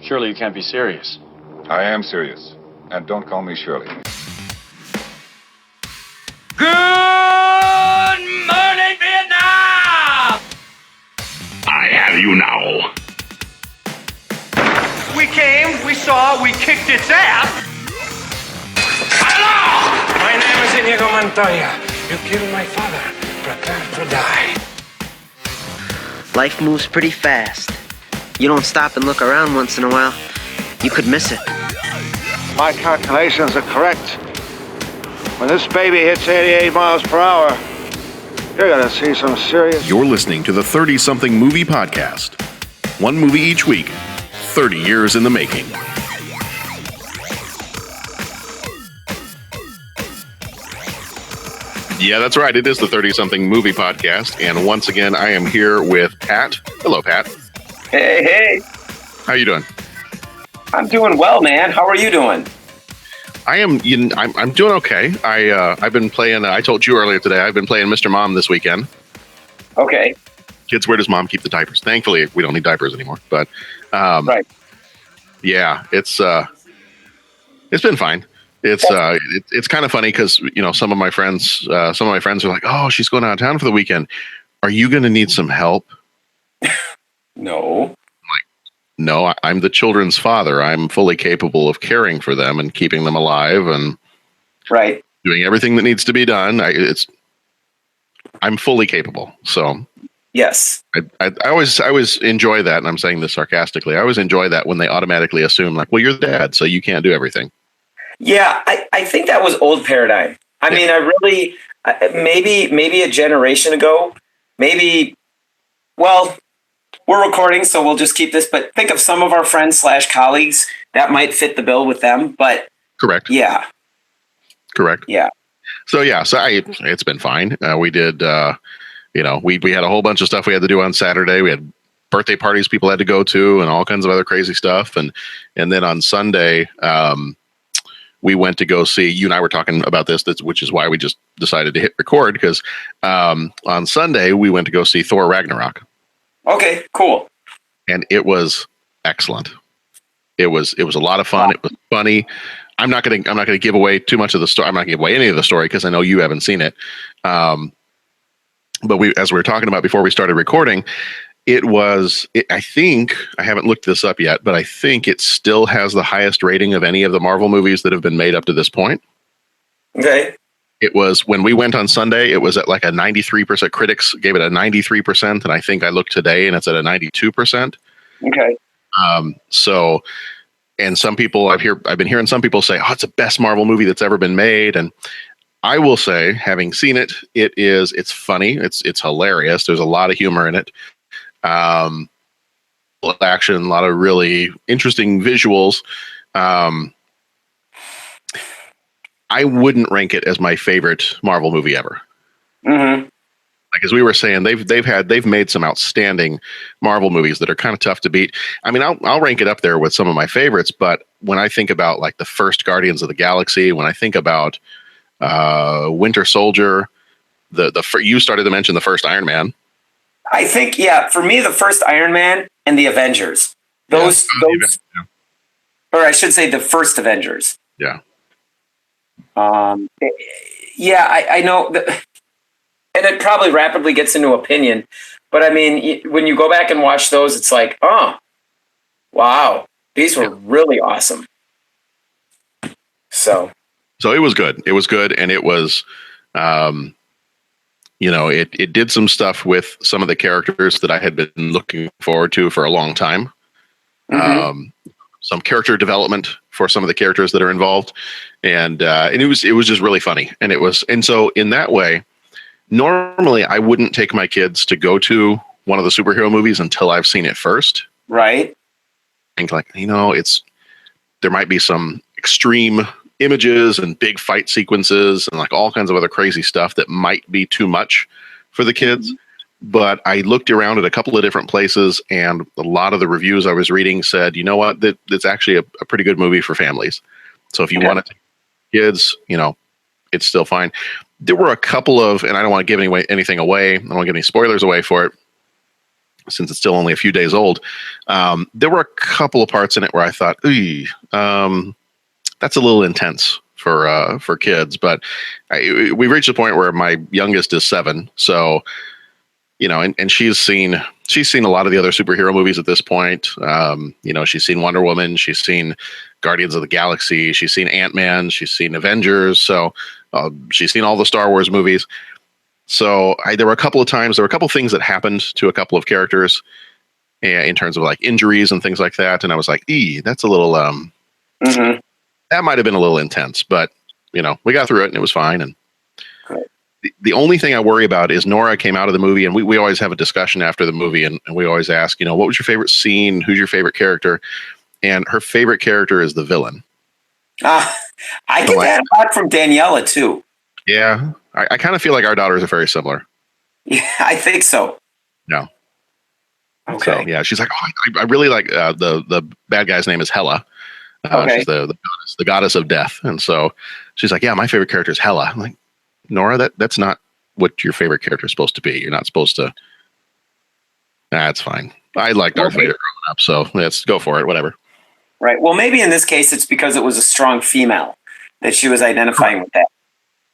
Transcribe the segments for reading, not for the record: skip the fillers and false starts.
Surely you can't be serious. I am serious. And don't call me Shirley. Good morning, Vietnam! I have you now. We came, we saw, we kicked its ass. Hello! My name is Inigo Montoya. You killed my father. Prepare to die. Life moves pretty fast. You don't stop and look around once in a while, you could miss it. My calculations are correct. When this baby hits 88 miles per hour, you're gonna see some serious... You're listening to the 30-something movie podcast. One movie each week, 30 years in the making. Yeah, that's right. It is the 30-something movie podcast. And once again, I am here with Pat. Hello, Pat. Hey. How you doing? I'm doing well, man. How are you doing? I'm doing okay. I've been playing, I told you earlier today, I've been playing Mr. Mom this weekend. Okay. Kids, where does mom keep the diapers? Thankfully, we don't need diapers anymore. But, right. Yeah, it's been fine. It's kind of funny because, you know, some of my friends are like, oh, she's going out of town for the weekend. Are you going to need some help? No. Like, no, I'm the children's father. I'm fully capable of caring for them and keeping them alive and right, doing everything that needs to be done. I'm fully capable. So yes, I always enjoy that. And I'm saying this sarcastically. I always enjoy that when they automatically assume like, well, you're the dad, so you can't do everything. Yeah, I think that was old paradigm. I mean, I really, maybe a generation ago, well, we're recording, so we'll just keep this, but think of some of our friends / colleagues that might fit the bill with them, but correct. Yeah. Correct. Yeah. So it's been fine. We did, we had a whole bunch of stuff we had to do on Saturday. We had birthday parties people had to go to and all kinds of other crazy stuff. And then on Sunday, we went to go see, you and I were talking about this, which is why we just decided to hit record, because on Sunday we went to go see Thor Ragnarok. Okay, cool. And it was excellent. It was a lot of fun. Wow. It was funny. I'm not gonna give away too much of the story. I'm not gonna give away any of the story because I know you haven't seen it. But as we were talking about before we started recording, I think, I haven't looked this up yet, but I think it still has the highest rating of any of the Marvel movies that have been made up to this point. Okay. It was, when we went on Sunday, it was at like a 93%. Critics gave it a 93%. And I think I looked today and it's at a 92%. Okay. So, and some people I've been hearing some people say, oh, it's the best Marvel movie that's ever been made. And I will say, having seen it, it's funny. It's hilarious. There's a lot of humor in it. Action, a lot of really interesting visuals. I wouldn't rank it as my favorite Marvel movie ever. Mm-hmm. Like, as we were saying, they've made some outstanding Marvel movies that are kind of tough to beat. I mean, I'll rank it up there with some of my favorites, but when I think about like the first Guardians of the Galaxy, when I think about Winter Soldier, you started to mention the first Iron Man. I think, for me, the first Iron Man and the Avengers. Or I should say the first Avengers. Yeah. I know, and it probably rapidly gets into opinion, but I mean, when you go back and watch those, it's like, oh, wow, these were really awesome. So it was good. It was good. And it was, it did some stuff with some of the characters that I had been looking forward to for a long time. Mm-hmm. Some character development for some of the characters that are involved. And it was just really funny. And so in that way, normally I wouldn't take my kids to go to one of the superhero movies until I've seen it first. Right. I think there might be some extreme images and big fight sequences and like all kinds of other crazy stuff that might be too much for the kids. But I looked around at a couple of different places, and a lot of the reviews I was reading said, you know what, that's actually a pretty good movie for families. So if you want to take kids, it's still fine. There were a couple of, and I don't want to give anything away. I don't want to give any spoilers away for it. since it's still only a few days old. There were a couple of parts in it where I thought, ooh, that's a little intense for kids. But we reached a point where my youngest is 7, so and she's seen a lot of the other superhero movies at this point. She's seen Wonder Woman, she's seen Guardians of the Galaxy, she's seen Ant-Man, she's seen Avengers, so she's seen all the Star Wars movies. So there were a couple of things that happened to a couple of characters in terms of like injuries and things like that, and I was like, that's a little that might have been a little intense, but we got through it and it was fine. And the only thing I worry about is Nora came out of the movie, and we always have a discussion after the movie, and we always ask, what was your favorite scene? Who's your favorite character? And her favorite character is the villain. I get that a lot from Daniela too. Yeah, I kind of feel like our daughters are very similar. Yeah, I think so. No. Okay. So, yeah, she's like, I really like the bad guy's name is Hela. She's the goddess of death, and so she's like, yeah, my favorite character is Hela. I'm like, Nora, that's not what your favorite character is supposed to be. You're not supposed to. That's fine. I like Darth Vader growing up, so let's go for it. Whatever. Right. Well, maybe in this case, it's because it was a strong female that she was identifying with that.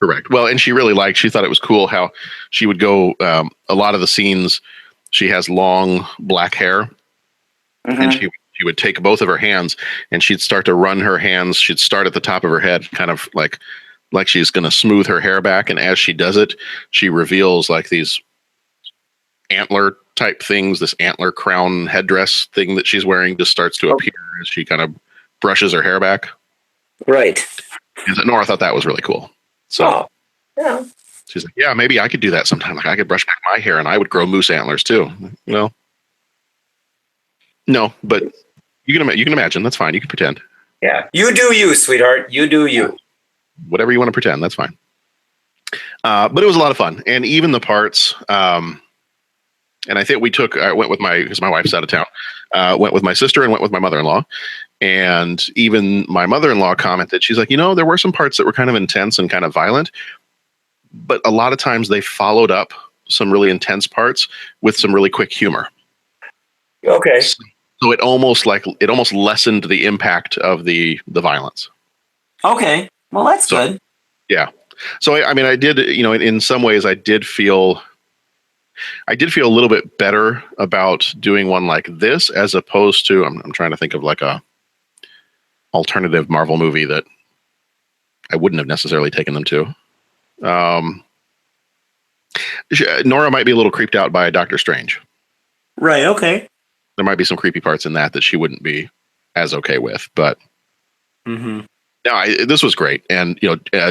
Correct. Well, and she thought it was cool how she would go. A lot of the scenes, she has long black hair, and she would take both of her hands and she'd start to run her hands. She'd start at the top of her head, kind of like she's going to smooth her hair back. And as she does it, she reveals like these antler type things, this antler crown headdress thing that she's wearing just starts to appear as she kind of brushes her hair back. Right. And Nora thought that was really cool. So yeah. She's like, yeah, maybe I could do that sometime. Like I could brush back my hair and I would grow moose antlers too. No, but you can imagine. That's fine. You can pretend. Yeah. You do you, sweetheart. You do you. Whatever you want to pretend. That's fine. But it was a lot of fun. And even the parts, and I think I went with because my wife's out of town, went with my sister and went with my mother-in-law. And even my mother-in-law commented, she's like, there were some parts that were kind of intense and kind of violent, but a lot of times they followed up some really intense parts with some really quick humor. Okay. So it almost lessened the impact of the violence. Okay. Well, that's good. Yeah. So I did, in some ways I did feel a little bit better about doing one like this as opposed to, I'm trying to think of like a alternative Marvel movie that I wouldn't have necessarily taken them to. Nora might be a little creeped out by Doctor Strange. Right. Okay. There might be some creepy parts in that she wouldn't be as okay with, but no, this was great. And,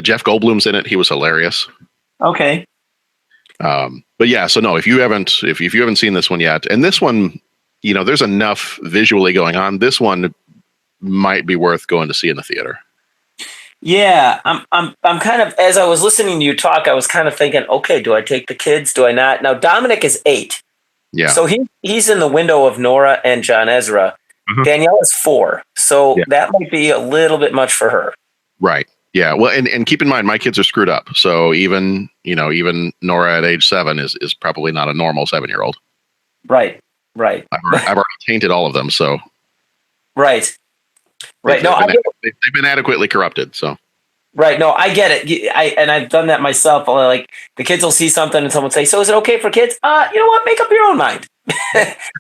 Jeff Goldblum's in it. He was hilarious. Okay. But yeah, so no, if you haven't seen this one yet, and this one, there's enough visually going on. This one might be worth going to see in the theater. Yeah, I'm kind of, as I was listening to you talk, I was kind of thinking, okay, do I take the kids? Do I not? Now Dominic is 8. Yeah. So he's in the window of Nora and John Ezra. Danielle is 4. So that might be a little bit much for her. Right. Yeah. Well, and keep in mind, my kids are screwed up. So even Nora at age 7 is probably not a normal 7-year-old. Right. I've already tainted all of them. So. Right. They've been adequately corrupted. So. Right. No, I get it. I've done that myself. Like the kids will see something and someone say, so is it okay for kids? You know what? Make up your own mind.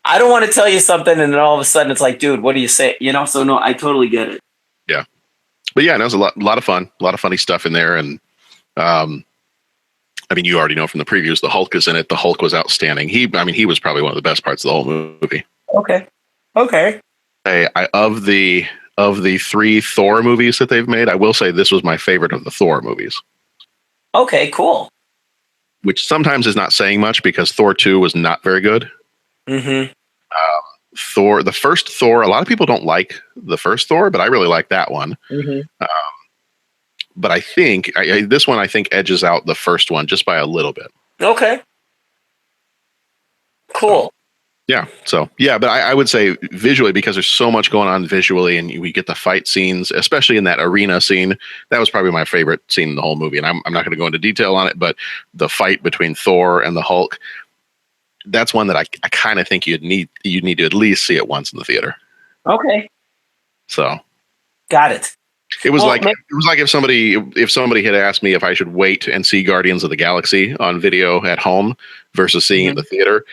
I don't want to tell you something. And then all of a sudden it's like, dude, what do you say? So no, I totally get it. Yeah. But yeah, it was a lot of fun, a lot of funny stuff in there. And, you already know from the previews, the Hulk is in it. The Hulk was outstanding. He was probably one of the best parts of the whole movie. Okay. Of the 3 Thor movies that they've made, I will say this was my favorite of the Thor movies. Okay, cool. Which sometimes is not saying much because Thor 2 was not very good. Mm-hmm. The first Thor, a lot of people don't like the first Thor, but I really like that one. Mm-hmm. But I think this one edges out the first one just by a little bit. Okay. Cool. But I would say visually, because there's so much going on visually and we get the fight scenes, especially in that arena scene, that was probably my favorite scene in the whole movie. And I'm not going to go into detail on it, but the fight between Thor and the Hulk, that's one that I kind of think you'd need to at least see it once in the theater. Okay. So Got it. it was Well, like if somebody had asked me if I should wait and see Guardians of the Galaxy on video at home versus seeing it in the theater.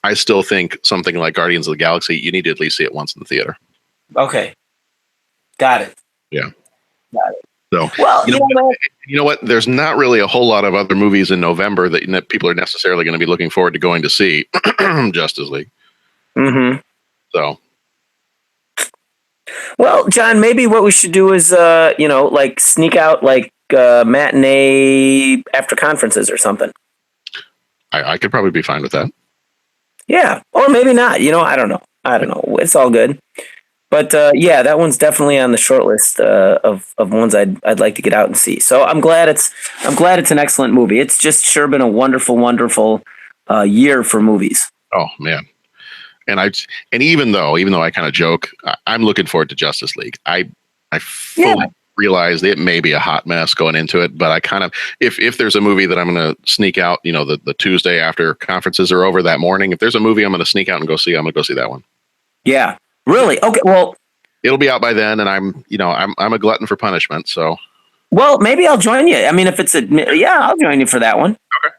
I still think something like Guardians of the Galaxy, you need to at least see it once in the theater. Okay. Got it. Yeah. Got it. So, Well, you know what? There's not really a whole lot of other movies in November that people are necessarily going to be looking forward to going to see. Justice League. Mm-hmm. So, Well, John, maybe what we should do is, like sneak out like matinee after conferences or something. I could probably be fine with that. Yeah, or maybe not. I don't know. It's all good. But that one's definitely on the short list of ones I'd like to get out and see. So I'm glad it's an excellent movie. It's just sure been a wonderful, wonderful year for movies. Oh man. And even though I kind of joke, I'm looking forward to Justice League. I fully realize it may be a hot mess going into it, but I kind of, if there's a movie that I'm going to sneak out, the Tuesday after conferences are over that morning, if there's a movie I'm going to sneak out and go see, I'm going to go see that one. Yeah, really? Okay. Well, it'll be out by then, and I'm a glutton for punishment. So, well, maybe I'll join you. I mean, if it's I'll join you for that one. Okay.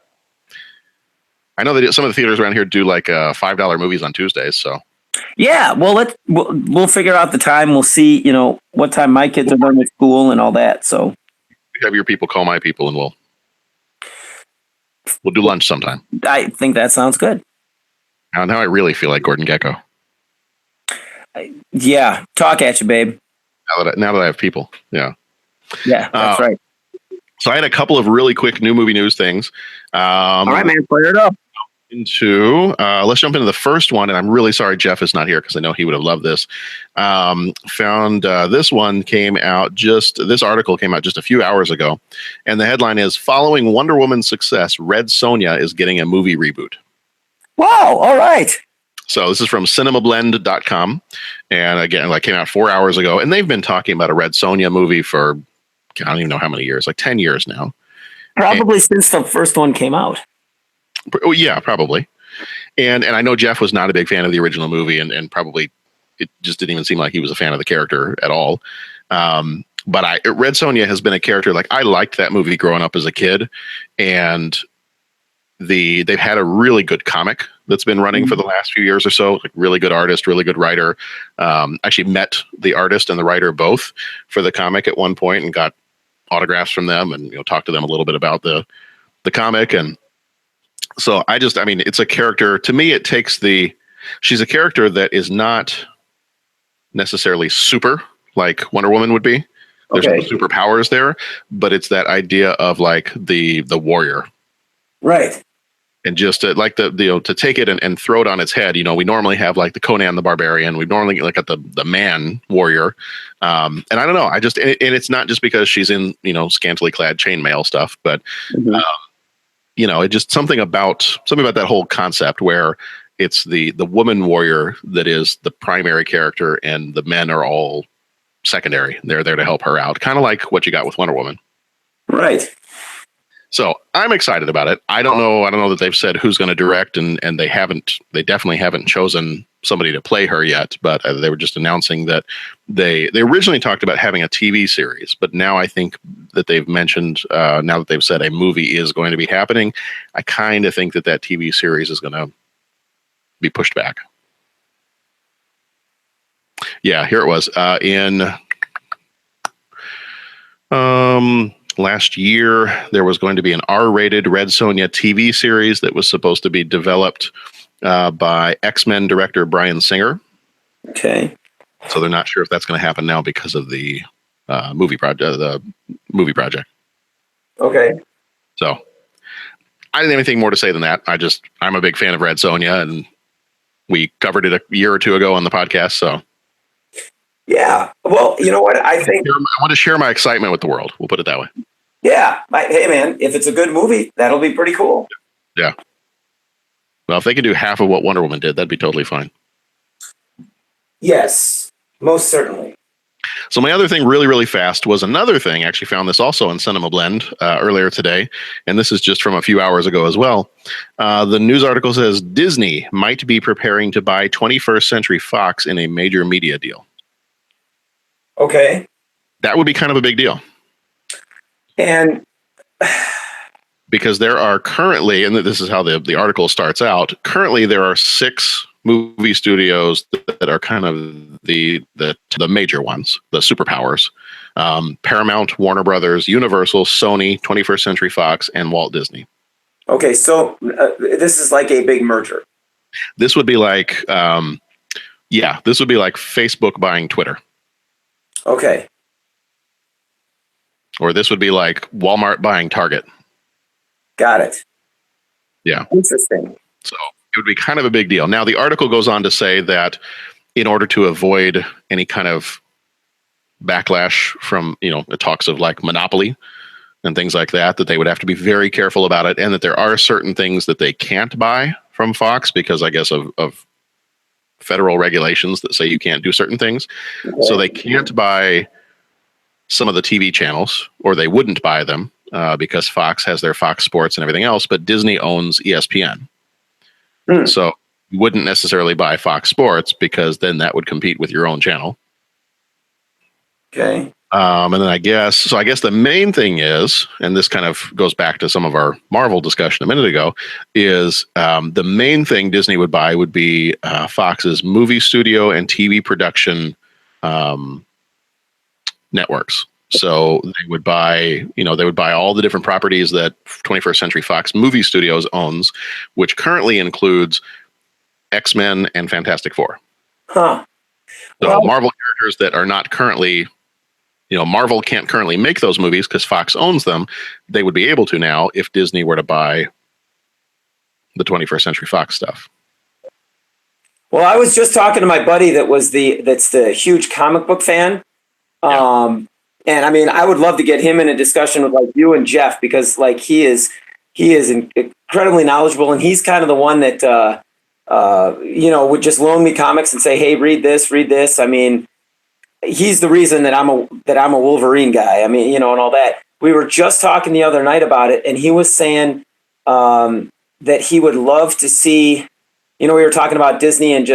I know that some of the theaters around here do like $5 movies on Tuesdays. So yeah, well, we'll figure out the time. We'll see, what time my kids are done with school and all that. So have your people call my people, and we'll do lunch sometime. I think that sounds good. Now I really feel like Gordon Gekko. Yeah, talk at you, babe. Now that I have people, yeah, that's right. So I had a couple of really quick new movie news things. All right, man, fire it up. Let's jump into the first one, and I'm really sorry Jeff is not here because I know he would have loved this. This one came out this article came out just a few hours ago, and the headline is "Following Wonder Woman's success, Red Sonja is getting a movie reboot." Wow! All right. So this is from cinemablend.com, and again, came out 4 hours ago, and they've been talking about a Red Sonja movie for I don't even know how many years, like 10 years now. Probably since the first one came out. Oh yeah, probably. And I know Jeff was not a big fan of the original movie, and probably it just didn't even seem like he was a fan of the character at all. But Red Sonja has been a character, like I liked that movie growing up as a kid, and they've had a really good comic that's been running for the last few years or so. Like really good artist, really good writer. Actually met the artist and the writer both for the comic at one point and got autographs from them, and talked to them a little bit about the comic. And so it's a character, to me, she's a character that is not necessarily super like Wonder Woman would be. There's no superpowers there, but it's that idea of like the warrior. Right. And just to take it and throw it on its head. We normally have like the Conan the Barbarian. We normally look at the man warrior. And I don't know. And it's not just because she's in, scantily clad chainmail stuff, but, it just something about that whole concept where it's the woman warrior that is the primary character and the men are all secondary. They're there to help her out. Kind of like what you got with Wonder Woman. Right. So I'm excited about it. I don't know that they've said who's going to direct, and they definitely haven't chosen somebody to play her yet, but they were just announcing that they originally talked about having a TV series, but now I think that they've mentioned, now that they've said a movie is going to be happening, I kind of think that TV series is going to be pushed back. Yeah, here it was. Last year, there was going to be an R-rated Red Sonja TV series that was supposed to be developed by X-Men director Bryan Singer. Okay. So they're not sure if that's going to happen now because of the movie project. Okay. So I didn't have anything more to say than that. I'm a big fan of Red Sonja, and we covered it a year or two ago on the podcast. So yeah. Well, you know what? I want to share my excitement with the world. We'll put it that way. Yeah. Hey, man, if it's a good movie, that'll be pretty cool. Yeah. Well, if they can do half of what Wonder Woman did, that'd be totally fine. Yes, most certainly. So my other thing really, really fast was another thing. I actually found this also in Cinema Blend earlier today. And this is just from a few hours ago as well. The news article says Disney might be preparing to buy 21st Century Fox in a major media deal. Okay. That would be kind of a big deal. And because there are currently, and this is how the article starts out, currently there are 6 movie studios that are kind of the major ones, the superpowers. Paramount, Warner Brothers, Universal, Sony, 21st Century Fox, and Walt Disney. okay, so this is like a big merger. This would be like, this would be like Facebook buying Twitter. Okay. Or this would be like Walmart buying Target. Got it. Yeah. Interesting. So it would be kind of a big deal. Now, the article goes on to say that in order to avoid any kind of backlash from, the talks of like monopoly and things like that, that they would have to be very careful about it, and that there are certain things that they can't buy from Fox because, I guess, of federal regulations that say you can't do certain things. Okay. So they can't buy some of the TV channels, or they wouldn't buy them because Fox has their Fox Sports and everything else, but Disney owns ESPN. So you wouldn't necessarily buy Fox Sports because then that would compete with your own channel. Okay. And then I guess the main thing is, and this kind of goes back to some of our Marvel discussion a minute ago, is the main thing Disney would buy would be Fox's movie studio and TV production networks. So they would buy all the different properties that 21st Century Fox Movie Studios owns, which currently includes X-Men and Fantastic Four. Huh. So well, Marvel characters that are not currently, Marvel can't currently make those movies because Fox owns them. They would be able to now if Disney were to buy the 21st Century Fox stuff. Well, I was just talking to my buddy that's the huge comic book fan. Yeah. And I mean, I would love to get him in a discussion with like you and Jeff, because like he is incredibly knowledgeable, and he's kind of the one that would just loan me comics and say, "Hey, read this." I mean, he's the reason that I'm a Wolverine guy. I mean, and all that. We were just talking the other night about it, and he was saying that he would love to see. We were talking about Disney and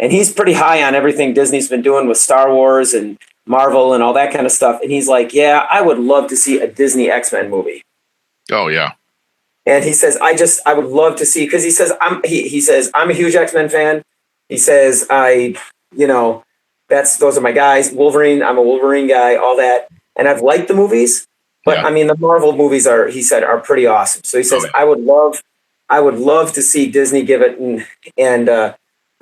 he's pretty high on everything Disney's been doing with Star Wars and Marvel and all that kind of stuff. And he's like, yeah, I would love to see a Disney X-Men movie. Oh yeah. And he says, I would love to see, because he says, I'm a huge X-Men fan. He says, those are my guys. Wolverine, I'm a Wolverine guy, all that. And I've liked the movies, but I mean, the Marvel movies are pretty awesome. So he says, I would love to see Disney give it. And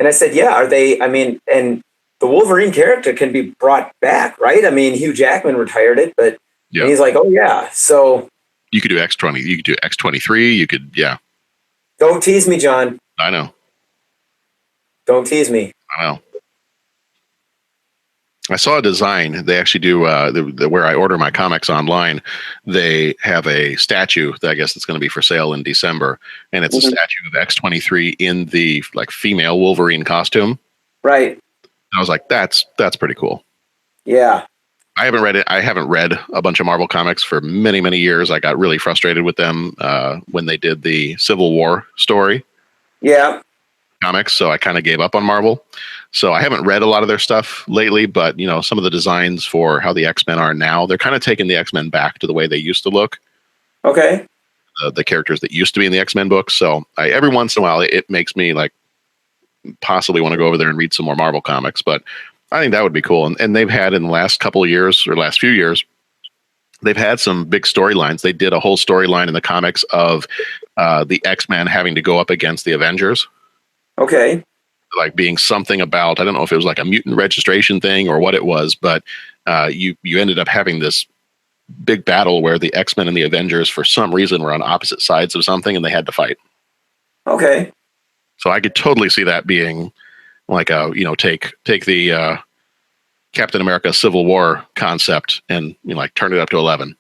I said, yeah, are they, I mean, and the Wolverine character can be brought back, right? I mean, Hugh Jackman retired it, but and he's like, oh yeah. So you could do X-20, you could do X-23, you could, yeah. Don't tease me, John. I know. Don't tease me. I know. I saw a design. They actually do where I order my comics online. They have a statue that I guess it's going to be for sale in December, and it's a statue of X-23 in the like female Wolverine costume. Right. I was like, that's pretty cool. Yeah. I haven't read it. I haven't read a bunch of Marvel comics for many, many years. I got really frustrated with them when they did the Civil War story. Yeah. Comics, so I kind of gave up on Marvel. So I haven't read a lot of their stuff lately, but some of the designs for how the X-Men are now, they're kind of taking the X-Men back to the way they used to look. Okay. The characters that used to be in the X-Men books. So every once in a while, it makes me like possibly want to go over there and read some more Marvel comics, but I think that would be cool. And they've had in the last couple of years or last few years, they've had some big storylines. They did a whole storyline in the comics of the X-Men having to go up against the Avengers. Okay. Like being something about, I don't know if it was like a mutant registration thing or what it was, but you ended up having this big battle where the X-Men and the Avengers, for some reason, were on opposite sides of something and they had to fight. Okay. So I could totally see that being like take the Captain America Civil War concept and like turn it up to 11.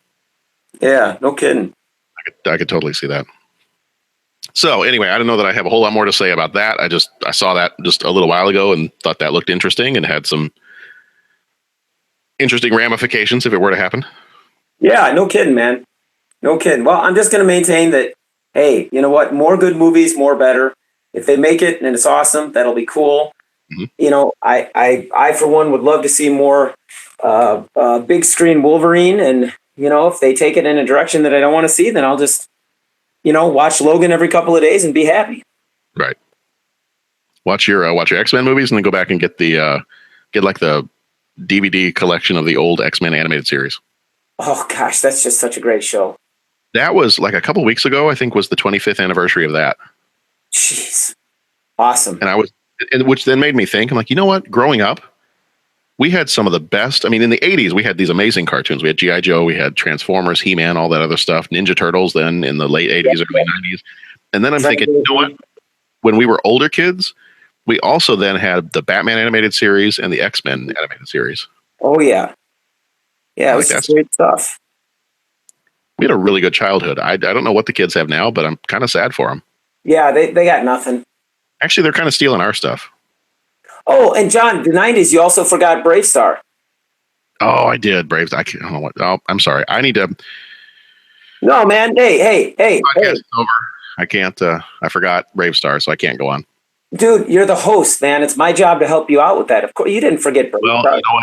Yeah, no kidding. I could totally see that. So anyway, I don't know that I have a whole lot more to say about that. I saw that just a little while ago and thought that looked interesting and had some interesting ramifications if it were to happen. Yeah, no kidding, man. No kidding. Well, I'm just going to maintain that, hey, you know what? More good movies, more better. If they make it and it's awesome, that'll be cool. Mhm. You know, I for one would love to see more big screen Wolverine. And, you know, if they take it in a direction that I don't want to see, then I'll just, you know, watch Logan every couple of days and be happy. Right. Watch your X-Men movies and then go back and get the DVD collection of the old X-Men animated series. Oh, gosh, that's just such a great show. That was like a couple weeks ago, I think was the 25th anniversary of that. Jeez. Awesome. And which then made me think, I'm like, you know what? Growing up, we had some of the best. I mean, in the 80s, we had these amazing cartoons. We had G.I. Joe, we had Transformers, He-Man, all that other stuff, Ninja Turtles then in the late 80s, early 90s. And then I'm thinking, you know what? When we were older kids, we also then had the Batman animated series and the X-Men animated series. Oh, yeah. Yeah, it was just great stuff. We had a really good childhood. I don't know what the kids have now, but I'm kind of sad for them. Yeah, they got nothing. Actually, they're kind of stealing our stuff. Oh, and John, the 90s, you also forgot Brave Star. Oh, I did. Braves. I don't know what. Oh, I'm sorry. I need to. No, man. Hey. Podcast is over. I can't. I forgot Brave Star, so I can't go on. Dude, you're the host, man. It's my job to help you out with that. Of course, you didn't forget Brave Well, Star. you know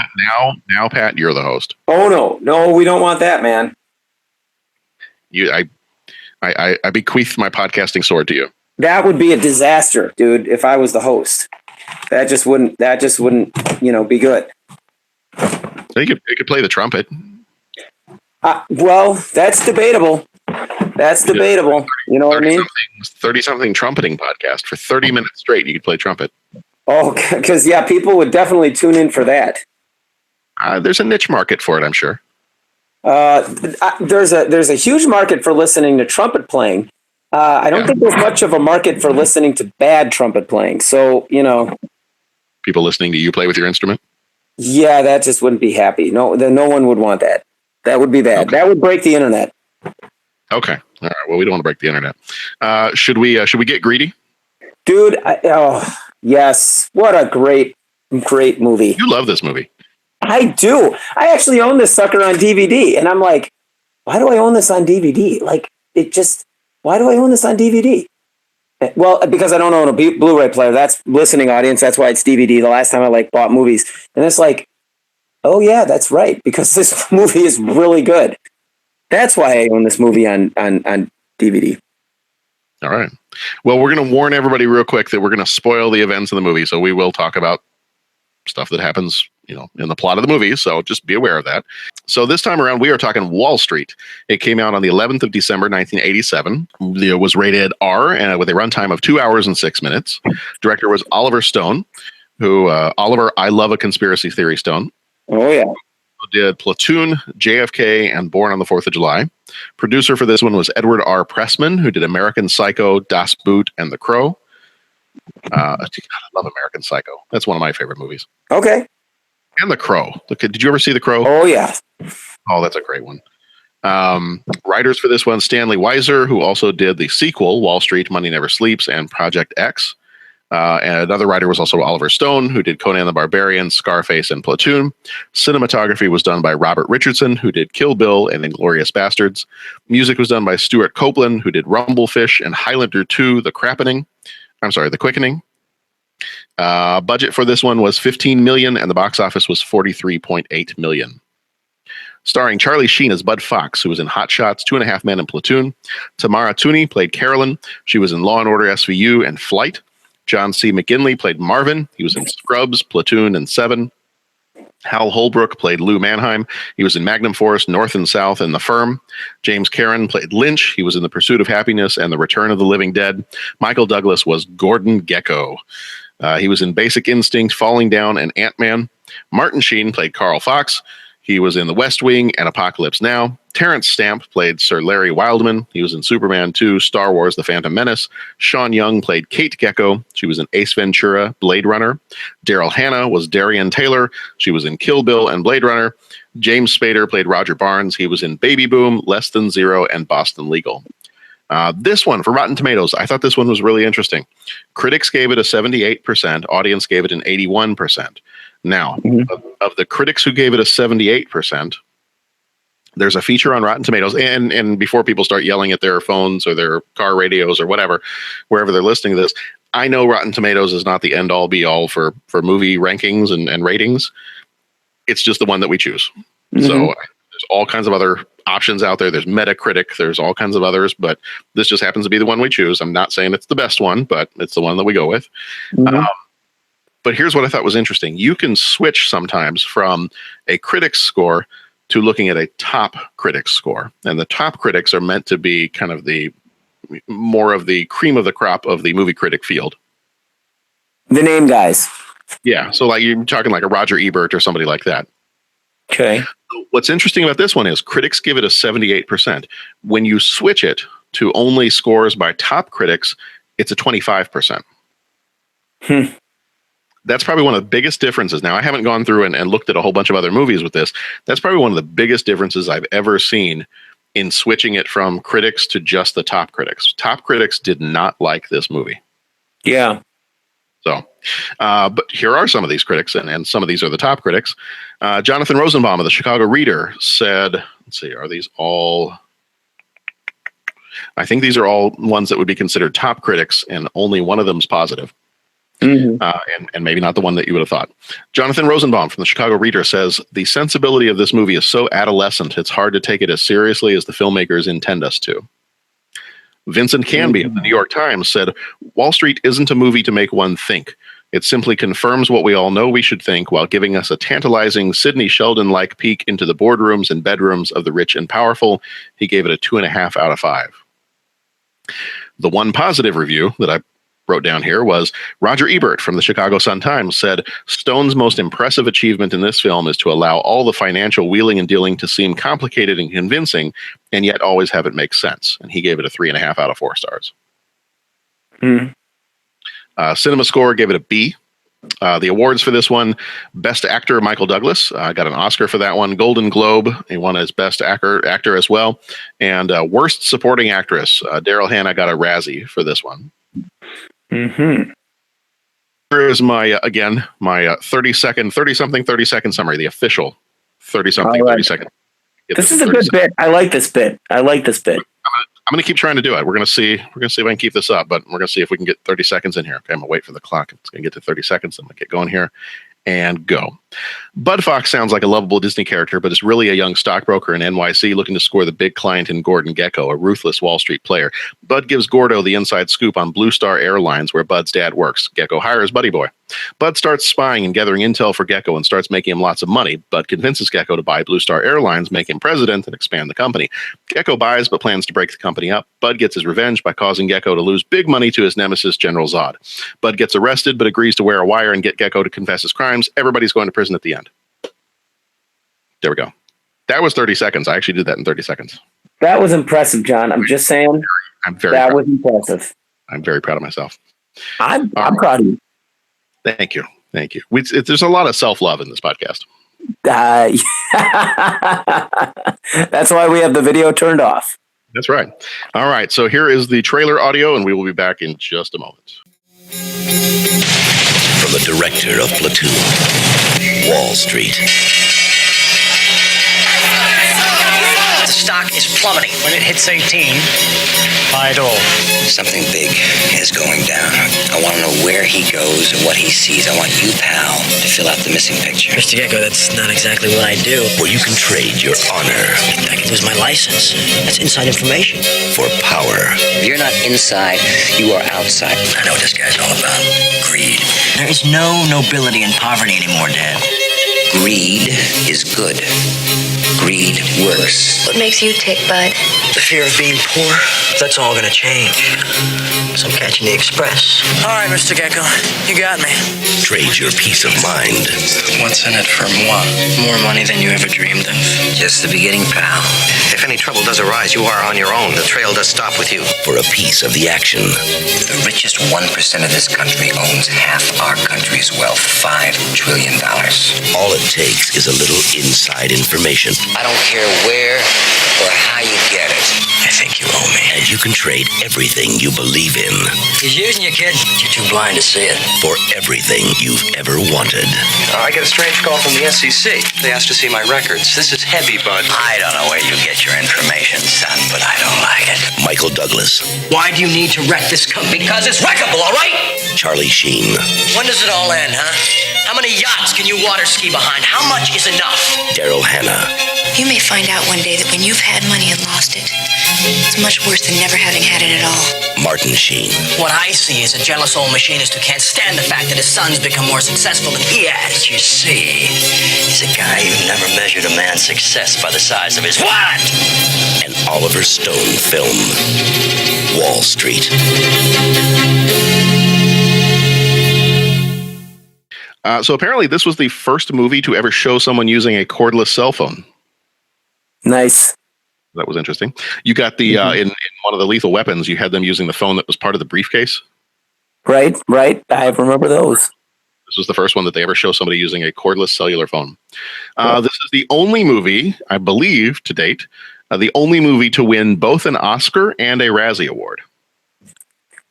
what? Now, Pat, you're the host. Oh, no, we don't want that, man. I bequeath my podcasting sword to you. That would be a disaster, dude, if I was the host. That just wouldn't, be good. They could play the trumpet. Well, that's debatable. You know what I mean? 30-something trumpeting podcast for 30 minutes straight. You could play trumpet. Oh, because, yeah, people would definitely tune in for that. There's a niche market for it, I'm sure. There's a huge market for listening to trumpet playing. I don't think there's much of a market for listening to bad trumpet playing. So, you know, people listening to you play with your instrument. Yeah, that just wouldn't be happy. No one would want that. That would be bad. Okay. That would break the internet. Okay. All right. Well, we don't want to break the internet. Should we get greedy? Dude, yes. What a great movie. You love this movie. I do. I actually own this sucker on DVD, and I'm like, why do I own this on DVD? Like, why do I own this on DVD? Well, because I don't own a Blu-ray player. That's listening audience. That's why it's DVD. The last time I bought movies, and it's like, oh yeah, that's right. Because this movie is really good. That's why I own this movie on DVD. All right. Well, we're going to warn everybody real quick that we're going to spoil the events of the movie. So we will talk about stuff that happens, in the plot of the movie. So just be aware of that. So this time around, we are talking Wall Street. It came out on the 11th of December, 1987. It was rated R and with a runtime of 2 hours and 6 minutes. Director was Oliver Stone, who I love a conspiracy theory Stone. Oh yeah. Did Platoon, JFK, and Born on the 4th of July. Producer for this one was Edward R. Pressman, who did American Psycho, Das Boot, and The Crow. I love American Psycho. That's one of my favorite movies. Okay. And The Crow. Did you ever see The Crow? Oh, yeah. Oh, that's a great one. Writers for this one, Stanley Weiser, who also did the sequel, Wall Street, Money Never Sleeps, and Project X. And another writer was also Oliver Stone, who did Conan the Barbarian, Scarface, and Platoon. Cinematography was done by Robert Richardson, who did Kill Bill and Inglourious Bastards. Music was done by Stuart Copeland, who did Rumblefish and Highlander 2, The Quickening. Budget for this one was $15 million, and the box office was $43.8 million. Starring Charlie Sheen as Bud Fox, who was in Hot Shots, 2.5 Men, and Platoon. Tamara Tooney played Carolyn. She was in Law & Order SVU and Flight. John C. McGinley played Marvin. He was in Scrubs, Platoon, and Seven. Hal Holbrook played Lou Mannheim. He was in Magnum Force, North and South, and The Firm. James Karen played Lynch. He was in The Pursuit of Happiness and The Return of the Living Dead. Michael Douglas was Gordon Gekko. He was in Basic Instinct, Falling Down, and Ant-Man. Martin Sheen played Carl Fox. He was in The West Wing and Apocalypse Now. Terrence Stamp played Sir Larry Wildman. He was in Superman 2, Star Wars, The Phantom Menace. Sean Young played Kate Gekko. She was in Ace Ventura, Blade Runner. Daryl Hannah was Darian Taylor. She was in Kill Bill and Blade Runner. James Spader played Roger Barnes. He was in Baby Boom, Less Than Zero, and Boston Legal. This one for Rotten Tomatoes, I thought this one was really interesting. Critics gave it a 78%. Audience gave it an 81%. Now, of the critics who gave it a 78%, there's a feature on Rotten Tomatoes, and before people start yelling at their phones or their car radios or whatever, wherever they're listening to this, I know Rotten Tomatoes is not the end-all be-all for movie rankings and ratings. It's just the one that we choose. So there's all kinds of other options out there. There's Metacritic. There's all kinds of others, but this just happens to be the one we choose. I'm not saying it's the best one, but it's the one that we go with. But here's what I thought was interesting. You can switch sometimes from a critic's score to looking at a top critic's score. And the top critics are meant to be kind of the more of the cream of the crop of the movie critic field. The name guys. Yeah. So like you're talking like a Roger Ebert or somebody like that. Okay. What's interesting about this one is critics give it a 78%. When you switch it to only scores by top critics, it's a 25%. That's probably one of the biggest differences. Now, I haven't gone through and looked at a whole bunch of other movies with this. That's probably one of the biggest differences I've ever seen in switching it from critics to just the top critics. Top critics did not like this movie. Yeah. So, but here are some of these critics, and some of these are the top critics. Jonathan Rosenbaum of the Chicago Reader said, let's see, are these all... I think these are all ones that would be considered top critics, and only one of them is positive. And maybe not the one that you would have thought. Jonathan Rosenbaum from the Chicago Reader says, the sensibility of this movie is so adolescent, it's hard to take it as seriously as the filmmakers intend us to. Vincent Canby of the New York Times said, Wall Street isn't a movie to make one think. It simply confirms what we all know we should think while giving us a tantalizing Sidney Sheldon-like peek into the boardrooms and bedrooms of the rich and powerful. He gave it a 2.5 out of 5. The one positive review that I wrote down here was Roger Ebert from the Chicago Sun-Times said, Stone's most impressive achievement in this film is to allow all the financial wheeling and dealing to seem complicated and convincing, and yet always have it make sense. And he gave it a 3.5 out of 4 stars. Cinema Score gave it a B. The awards for this one, Best Actor, Michael Douglas, got an Oscar for that one. Golden Globe, he won as Best Actor as well. And Worst Supporting Actress, Daryl Hannah got a Razzie for this one. Here is my 30 second summary, the official 30 second. This is a good bit. I like this bit. I'm going to keep trying to do it. We're going to see if I can keep this up, but we're going to see if we can get 30 seconds in here. Okay, I'm going to wait for the clock. It's going to get to 30 seconds. I'm going to get going here and go. Bud Fox sounds like a lovable Disney character, but is really a young stockbroker in NYC looking to score the big client in Gordon Gekko, a ruthless Wall Street player. Bud gives Gordo the inside scoop on Blue Star Airlines, where Bud's dad works. Gekko hires Buddy Boy. Bud starts spying and gathering intel for Gekko and starts making him lots of money. Bud convinces Gekko to buy Blue Star Airlines, make him president, and expand the company. Gekko buys but plans to break the company up. Bud gets his revenge by causing Gekko to lose big money to his nemesis, General Zod. Bud gets arrested but agrees to wear a wire and get Gekko to confess his crimes. Everybody's going to prison at the end. There we go. That was 30 seconds. I actually did that in 30 seconds. That was impressive, John. I'm just saying. That was impressive. I'm very proud of myself. I'm proud of you. Thank you. There's a lot of self-love in this podcast. That's why we have the video turned off. That's right. All right. So here is the trailer audio, and we will be back in just a moment. From the director of Platoon, Wall Street. The stock is plummeting. When it hits 18, buy it all. Something big is going down. I want to know where he goes and what he sees. I want you, pal, to fill out the missing picture. Mr. Gekko, that's not exactly what I do. Where you can trade your honor. I can lose my license. That's inside information. For power. If you're not inside, you are outside. I know what this guy's all about. Greed. There is no nobility in poverty anymore, Dad. Greed is good. Greed works. What makes you tick, Bud? The fear of being poor. That's all gonna change. So I'm catching the express. All right, Mr. Gekko, you got me. Trade your peace of mind. What's in it for moi? More money than you ever dreamed of. Just the beginning, pal. If any trouble does arise, you are on your own. The trail does stop with you. For a piece of the action. The richest 1% of this country owns half our country's wealth, $5 trillion. All it takes is a little inside information. I don't care where or how you get it. I think you owe me. And you can trade everything you believe in He's using you, kid. You're too blind to see it. for everything you've ever wanted. I get a strange call from the SEC. They asked to see my records. This is heavy, bud. I don't know where you get your information, son, but I don't like it. Michael Douglas, Why do you need to wreck this company? Because it's wreckable, all right? Charlie Sheen, When does it all end, huh? How many yachts can you water ski behind? How much is enough? Daryl Hannah, You may find out one day that when you've had money and lost it, it's much worse than never having had it at all. Martin Sheen, What I see is a jealous old machinist who can't stand the fact that his son's become more successful than he has. You see, he's a guy who never measured a man's success by the size of his wallet. an Oliver Stone film, Wall Street. So apparently this was the first movie to ever show someone using a cordless cell phone. Nice. That was interesting. You got the in one of the Lethal Weapons, you had them using the phone that was part of the briefcase. Right. I remember those. This was the first one that they ever show somebody using a cordless cellular phone. This is the only movie, I believe, to date, the only movie to win both an Oscar and a Razzie Award.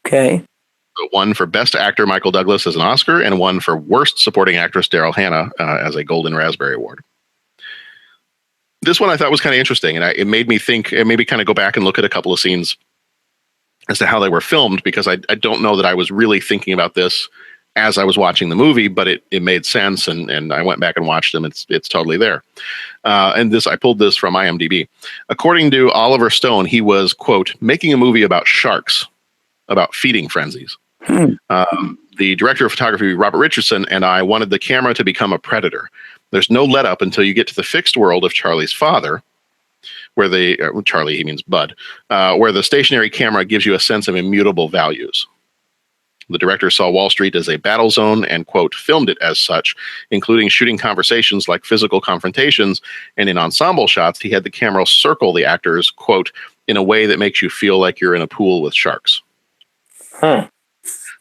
Okay. So one for Best Actor, Michael Douglas, as an Oscar, and one for Worst Supporting Actress, Daryl Hannah, as a Golden Raspberry Award. This one I thought was kind of interesting, and it made me think, and maybe kind of go back and look at a couple of scenes as to how they were filmed, because I don't know that I was really thinking about this as I was watching the movie, but it made sense, and I went back and watched them. It's totally there. And I pulled this from IMDb. According to Oliver Stone, he was, quote, making a movie about sharks, about feeding frenzies. The director of photography, Robert Richardson, and I wanted the camera to become a predator. There's no let up until you get to the fixed world of Charlie's father, where Charlie, he means Bud, where the stationary camera gives you a sense of immutable values. The director saw Wall Street as a battle zone and, quote, filmed it as such, including shooting conversations like physical confrontations, and in ensemble shots, he had the camera circle the actors, quote, in a way that makes you feel like you're in a pool with sharks.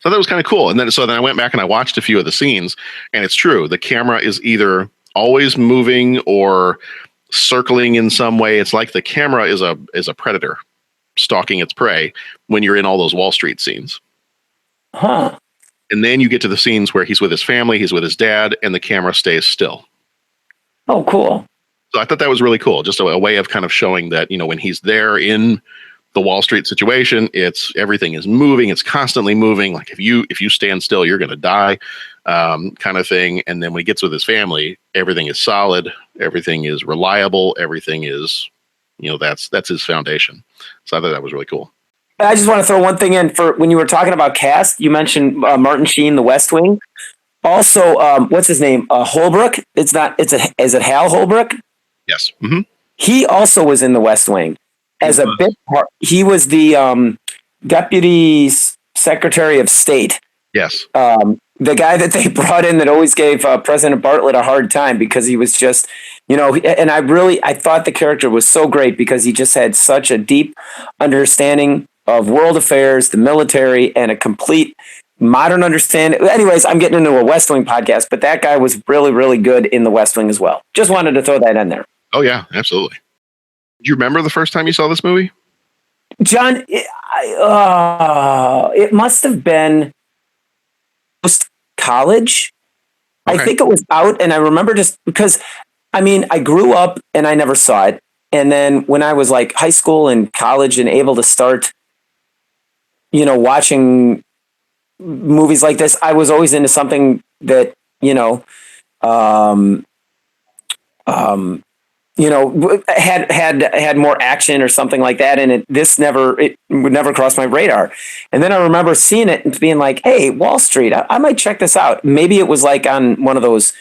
So that was kind of cool. And then I went back and I watched a few of the scenes, and it's true. The camera is either always moving or circling in some way. It's like the camera is a predator stalking its prey when you're in all those Wall Street scenes. And then you get to the scenes where he's with his family, he's with his dad, and the camera stays still. Oh, cool. So I thought that was really cool. Just a way of kind of showing that, when he's there in the Wall Street situation, everything is moving. It's constantly moving. Like if you stand still, you're going to die, kind of thing. And then when he gets with his family, everything is solid. Everything is reliable. Everything is, that's his foundation. So I thought that was really cool. I just want to throw one thing in for when you were talking about cast. You mentioned Martin Sheen, The West Wing. Also, what's his name? Holbrook. Is it Hal Holbrook? Yes. Mm-hmm. He also was in The West Wing as a bit part. He was the deputy secretary of state. Yes. The guy that they brought in that always gave President Bartlett a hard time because he was just, and I thought the character was so great because he just had such a deep understanding of world affairs, the military, and a complete modern understanding. Anyways, I'm getting into a West Wing podcast, but that guy was really, really good in The West Wing as well. Just wanted to throw that in there. Oh, yeah, absolutely. Do you remember the first time you saw this movie? John, it must have been post-college. Okay. I think it was out, and I remember just because, I grew up and I never saw it. And then when I was like high school and college and able to start, watching movies like this, I was always into something that, had more action or something like that. And it would never cross my radar. And then I remember seeing it and being like, hey, Wall Street, I might check this out. Maybe it was like on one of those,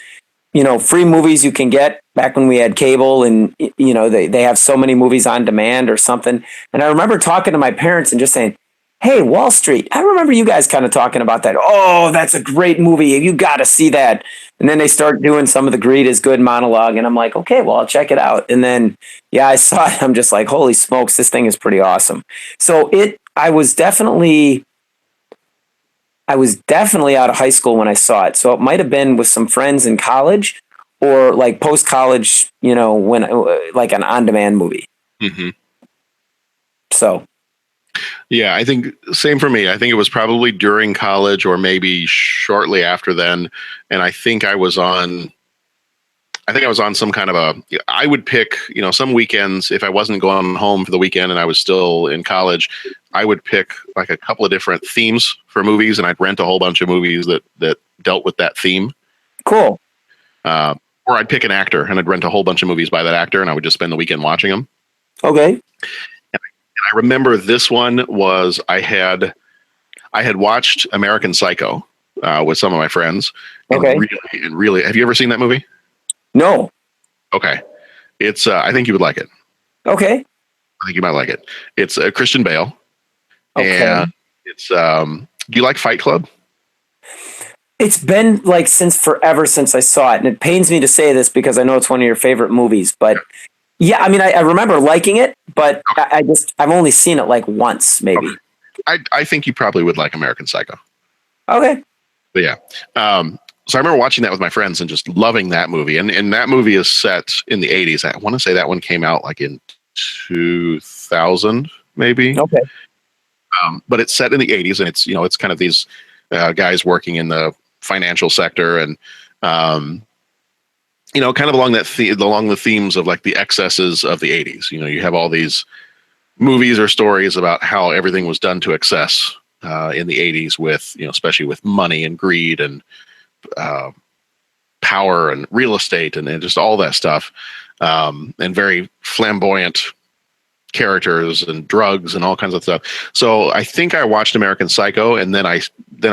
free movies you can get back when we had cable and, they have so many movies on demand or something. And I remember talking to my parents and just saying, hey, Wall Street, I remember you guys kind of talking about that. Oh, that's a great movie. You got to see that. And then they start doing some of the greed is good monologue. And I'm like, okay, well, I'll check it out. And then, I saw it. I'm just like, holy smokes, this thing is pretty awesome. So I was definitely out of high school when I saw it. So it might have been with some friends in college or like post-college, when like an on-demand movie. Mm-hmm. So, Yeah, I think same for me. I think it was probably during college or maybe shortly after then. And I think I was on some kind of I would pick, some weekends, if I wasn't going home for the weekend and I was still in college, I would pick like a couple of different themes for movies, and I'd rent a whole bunch of movies that dealt with that theme. Cool. Or I'd pick an actor and I'd rent a whole bunch of movies by that actor, and I would just spend the weekend watching them. Okay. And I remember this one was I had watched American Psycho with some of my friends. Okay. And really, have you ever seen that movie? No. Okay. It's I think you would like it. Okay. I think you might like it. It's Christian Bale. Okay. And it's do you like Fight Club? It's been like forever since I saw it, and it pains me to say this because I know it's one of your favorite movies, but yeah, I mean, I remember liking it, but I've only seen it like once, maybe. Okay. I think you probably would like American Psycho. Okay. But yeah. So I remember watching that with my friends and just loving that movie. And that movie is set in the 80s. I want to say that one came out like in 2000, maybe. Okay. But it's set in the 80s, and it's kind of these guys working in the financial sector, and kind of along the themes of like the excesses of the 80s. You have all these movies or stories about how everything was done to excess in the 80s with, especially with money and greed and power and real estate and just all that stuff, and very flamboyant characters and drugs and all kinds of stuff. So I think I watched American Psycho, and then I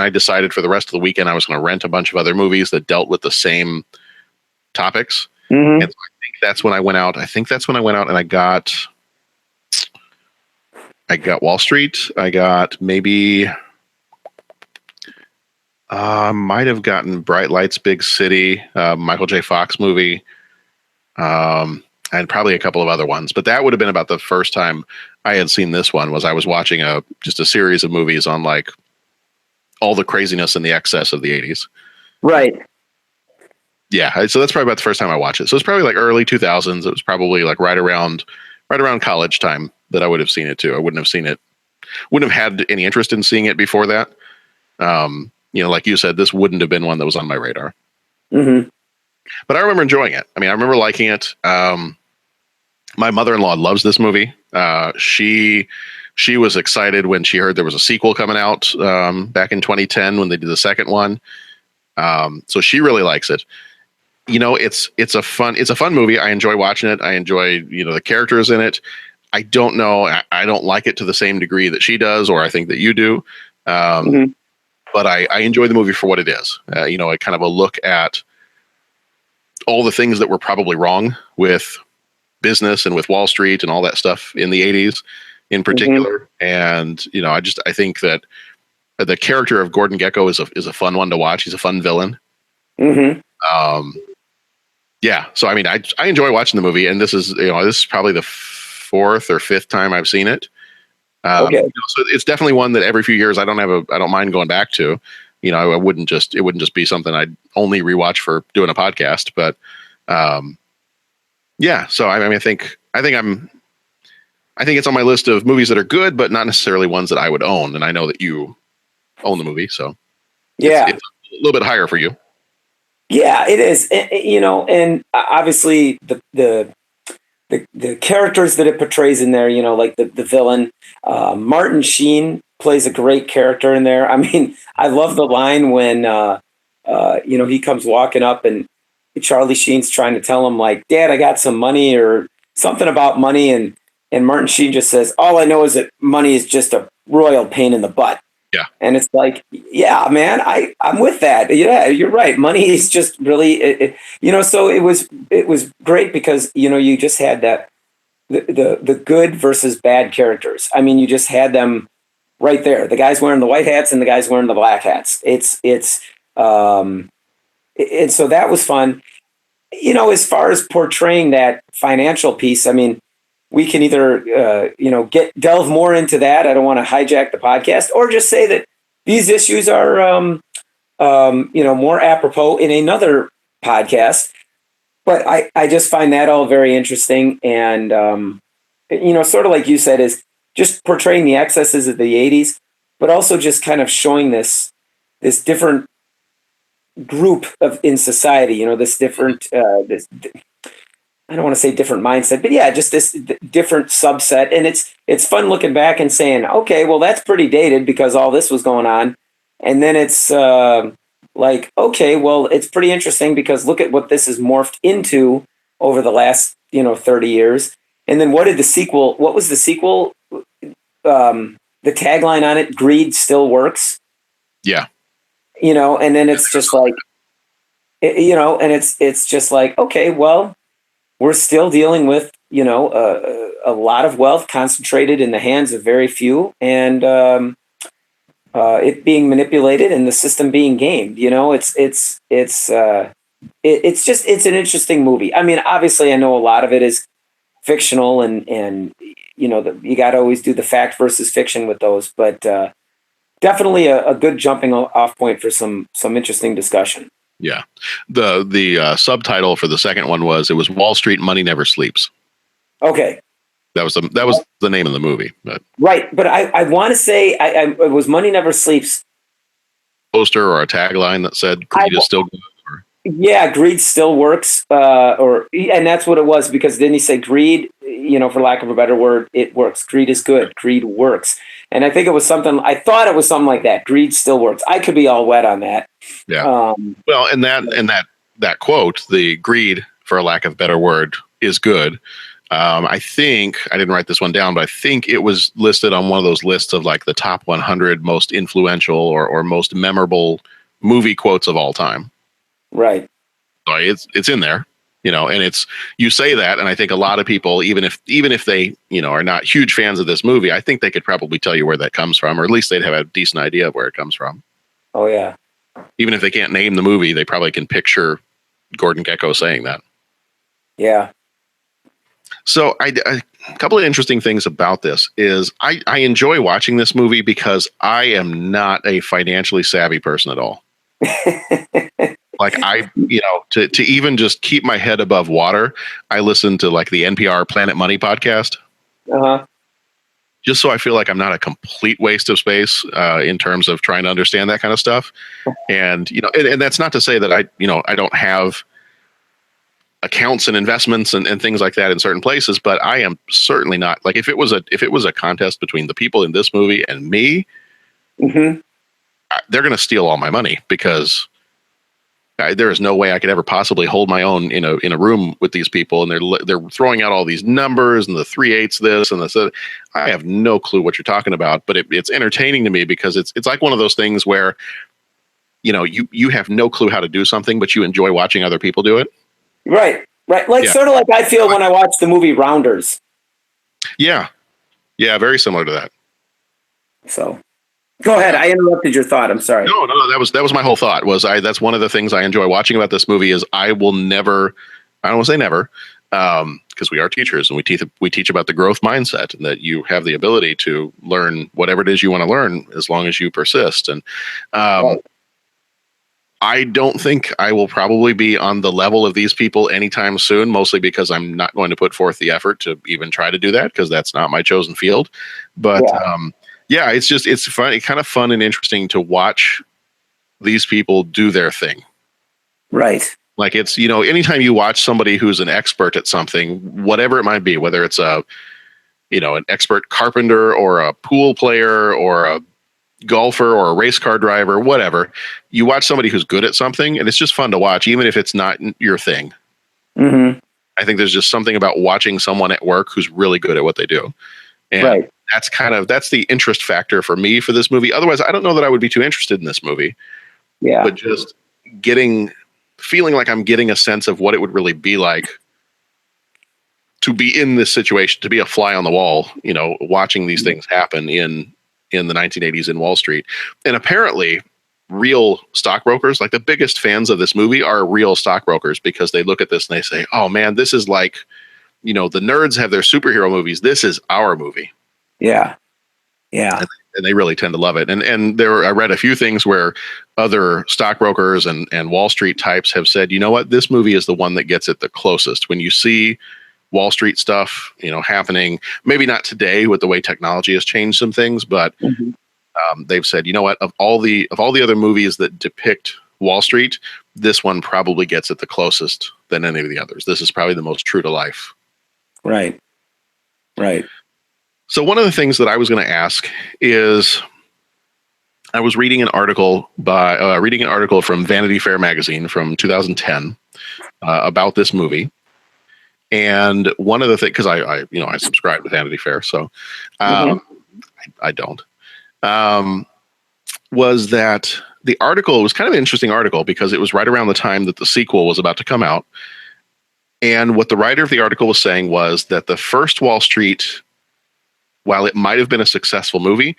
decided for the rest of the weekend I was going to rent a bunch of other movies that dealt with the same topics. Mm-hmm. And so I think that's when I went out. And I got Wall Street. I got maybe might have gotten Bright Lights, Big City, Michael J. Fox movie, and probably a couple of other ones. But that would have been about the first time I had seen this one. Was I was watching just a series of movies on like all the craziness and the excess of the 80s. Right. Yeah, so that's probably about the first time I watched it. So it's probably like early 2000s. It was probably like right around college time that I would have seen it too. I wouldn't have had any interest in seeing it before that. Like you said, this wouldn't have been one that was on my radar. Mm-hmm. But I remember enjoying it. I mean, I remember liking it. My mother-in-law loves this movie. She was excited when she heard there was a sequel coming out back in 2010 when they did the second one. So she really likes it. It's a fun movie. I enjoy watching it. I enjoy the characters in it. I don't know. I don't like it to the same degree that she does, or I think that you do. Mm-hmm. But I enjoy the movie for what it is. It kind of a look at all the things that were probably wrong with business and with Wall Street and all that stuff in the 80s in particular. Mm-hmm. And, I think that the character of Gordon Gekko is a fun one to watch. He's a fun villain. Mm-hmm. Yeah. So, I mean, I enjoy watching the movie, and this is probably the fourth or fifth time I've seen it. Okay. So it's definitely one that every few years I don't mind going back to. It wouldn't just be something I'd only rewatch for doing a podcast, but yeah. So I mean, I think it's on my list of movies that are good, but not necessarily ones that I would own. And I know that you own the movie, so yeah, it's a little bit higher for you. Yeah, it is. And obviously the characters that it portrays in there, like the villain, Martin Sheen plays a great character in there. I mean, I love the line when, he comes walking up and Charlie Sheen's trying to tell him like, Dad, I got some money or something about money. And Martin Sheen just says, all I know is that money is just a royal pain in the butt. Yeah. And it's like, yeah, man, I'm with that. Yeah, you're right. Money is just really, so it was great because, you just had that, the good versus bad characters. I mean, you just had them right there. The guys wearing the white hats and the guys wearing the black hats. And so that was fun. As far as portraying that financial piece, I mean, we can either, delve more into that. I don't want to hijack the podcast, or just say that these issues are, more apropos in another podcast. But I just find that all very interesting. And, sort of like you said, is just portraying the excesses of the 80s, but also just kind of showing this different group of in society, this different I don't want to say different mindset, but yeah, just this different subset. And it's fun looking back and saying, okay, well, that's pretty dated because all this was going on. And then it's like, okay, well, it's pretty interesting because look at what this has morphed into over the last, 30 years. And then what was the sequel? The tagline on it, greed still works. Yeah. And then it's just like, and it's just like, okay, well, we're still dealing with, a lot of wealth concentrated in the hands of very few, and it being manipulated and the system being gamed. It's an interesting movie. I mean, obviously, I know a lot of it is fictional, and you got to always do the fact versus fiction with those, but definitely a good jumping off point for some interesting discussion. Yeah. The subtitle for the second one was Wall Street Money Never Sleeps. Okay. That was the name of the movie. But right. But I want to say it was Money Never Sleeps. Poster or a tagline that said greed is still good. Yeah, greed still works. And that's what it was, because didn't he say greed, for lack of a better word, it works. Greed is good. Greed works. And I think I thought it was something like that. Greed still works. I could be all wet on that. Yeah. Well, and that quote, the greed, for a lack of a better word, is good. I think I didn't write this one down, but I think it was listed on one of those lists of like the top 100 most influential or most memorable movie quotes of all time. Right. So it's in there, and you say that, and I think a lot of people, even if they, are not huge fans of this movie, I think they could probably tell you where that comes from, or at least they'd have a decent idea of where it comes from. Oh yeah. Even if they can't name the movie, they probably can picture Gordon Gekko saying that. Yeah. So a couple of interesting things about this is I enjoy watching this movie because I am not a financially savvy person at all. Like to even just keep my head above water, I listen to like the NPR Planet Money podcast. Uh-huh. Just so I feel like I'm not a complete waste of space in terms of trying to understand that kind of stuff. And, and that's not to say that I don't have accounts and investments and things like that in certain places, but I am certainly not like, if it was a contest between the people in this movie and me, mm-hmm. They're going to steal all my money because there is no way I could ever possibly hold my own in a room with these people, and they're throwing out all these numbers and the 3/8 this and this. I have no clue what you're talking about, but it's entertaining to me because it's like one of those things where you have no clue how to do something, but you enjoy watching other people do it. Right. Like sort of like I feel when I watch the movie Rounders. Yeah, very similar to that. So. Go ahead. I interrupted your thought. I'm sorry. No. That was my whole thought. That's one of the things I enjoy watching about this movie is I will never. I don't want to say never, because we are teachers and we teach about the growth mindset and that you have the ability to learn whatever it is you want to learn as long as you persist. And right. I don't think I will probably be on the level of these people anytime soon. Mostly because I'm not going to put forth the effort to even try to do that because that's not my chosen field. But yeah, it's fun. It's kind of fun and interesting to watch these people do their thing. Right. Like it's, anytime you watch somebody who's an expert at something, whatever it might be, whether it's an expert carpenter or a pool player or a golfer or a race car driver, whatever, you watch somebody who's good at something and it's just fun to watch, even if it's not your thing. Mm-hmm. I think there's just something about watching someone at work who's really good at what they do. And right. That's the interest factor for me for this movie. Otherwise, I don't know that I would be too interested in this movie. Yeah. But just feeling like I'm getting a sense of what it would really be like to be in this situation, to be a fly on the wall, watching these things happen in the 1980s in Wall Street. And apparently real stockbrokers, like the biggest fans of this movie are real stockbrokers because they look at this and they say, oh man, this is like, the nerds have their superhero movies. This is our movie. Yeah. Yeah. And they really tend to love it. And I read a few things where other stockbrokers and Wall Street types have said, you know what, this movie is the one that gets it the closest. When you see Wall Street stuff, happening. Maybe not today with the way technology has changed some things, but they've said, you know what, of all the other movies that depict Wall Street, this one probably gets it the closest than any of the others. This is probably the most true to life. Right. So one of the things that I was going to ask is, I was reading an article from Vanity Fair magazine from 2010 about this movie. And one of the things, because I subscribe to Vanity Fair, so I don't, was that the article was kind of an interesting article because it was right around the time that the sequel was about to come out. And what the writer of the article was saying was that the first Wall Street, while it might have been a successful movie,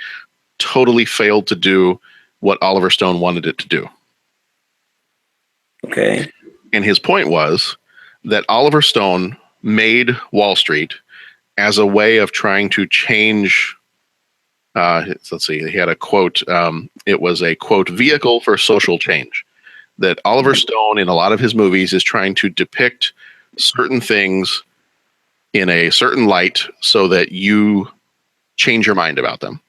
totally failed to do what Oliver Stone wanted it to do. Okay. And his point was that Oliver Stone made Wall Street as a way of trying to change. Let's see, he had a quote. It was a quote, vehicle for social change. That Oliver Stone in a lot of his movies is trying to depict certain things in a certain light so that you change your mind about them,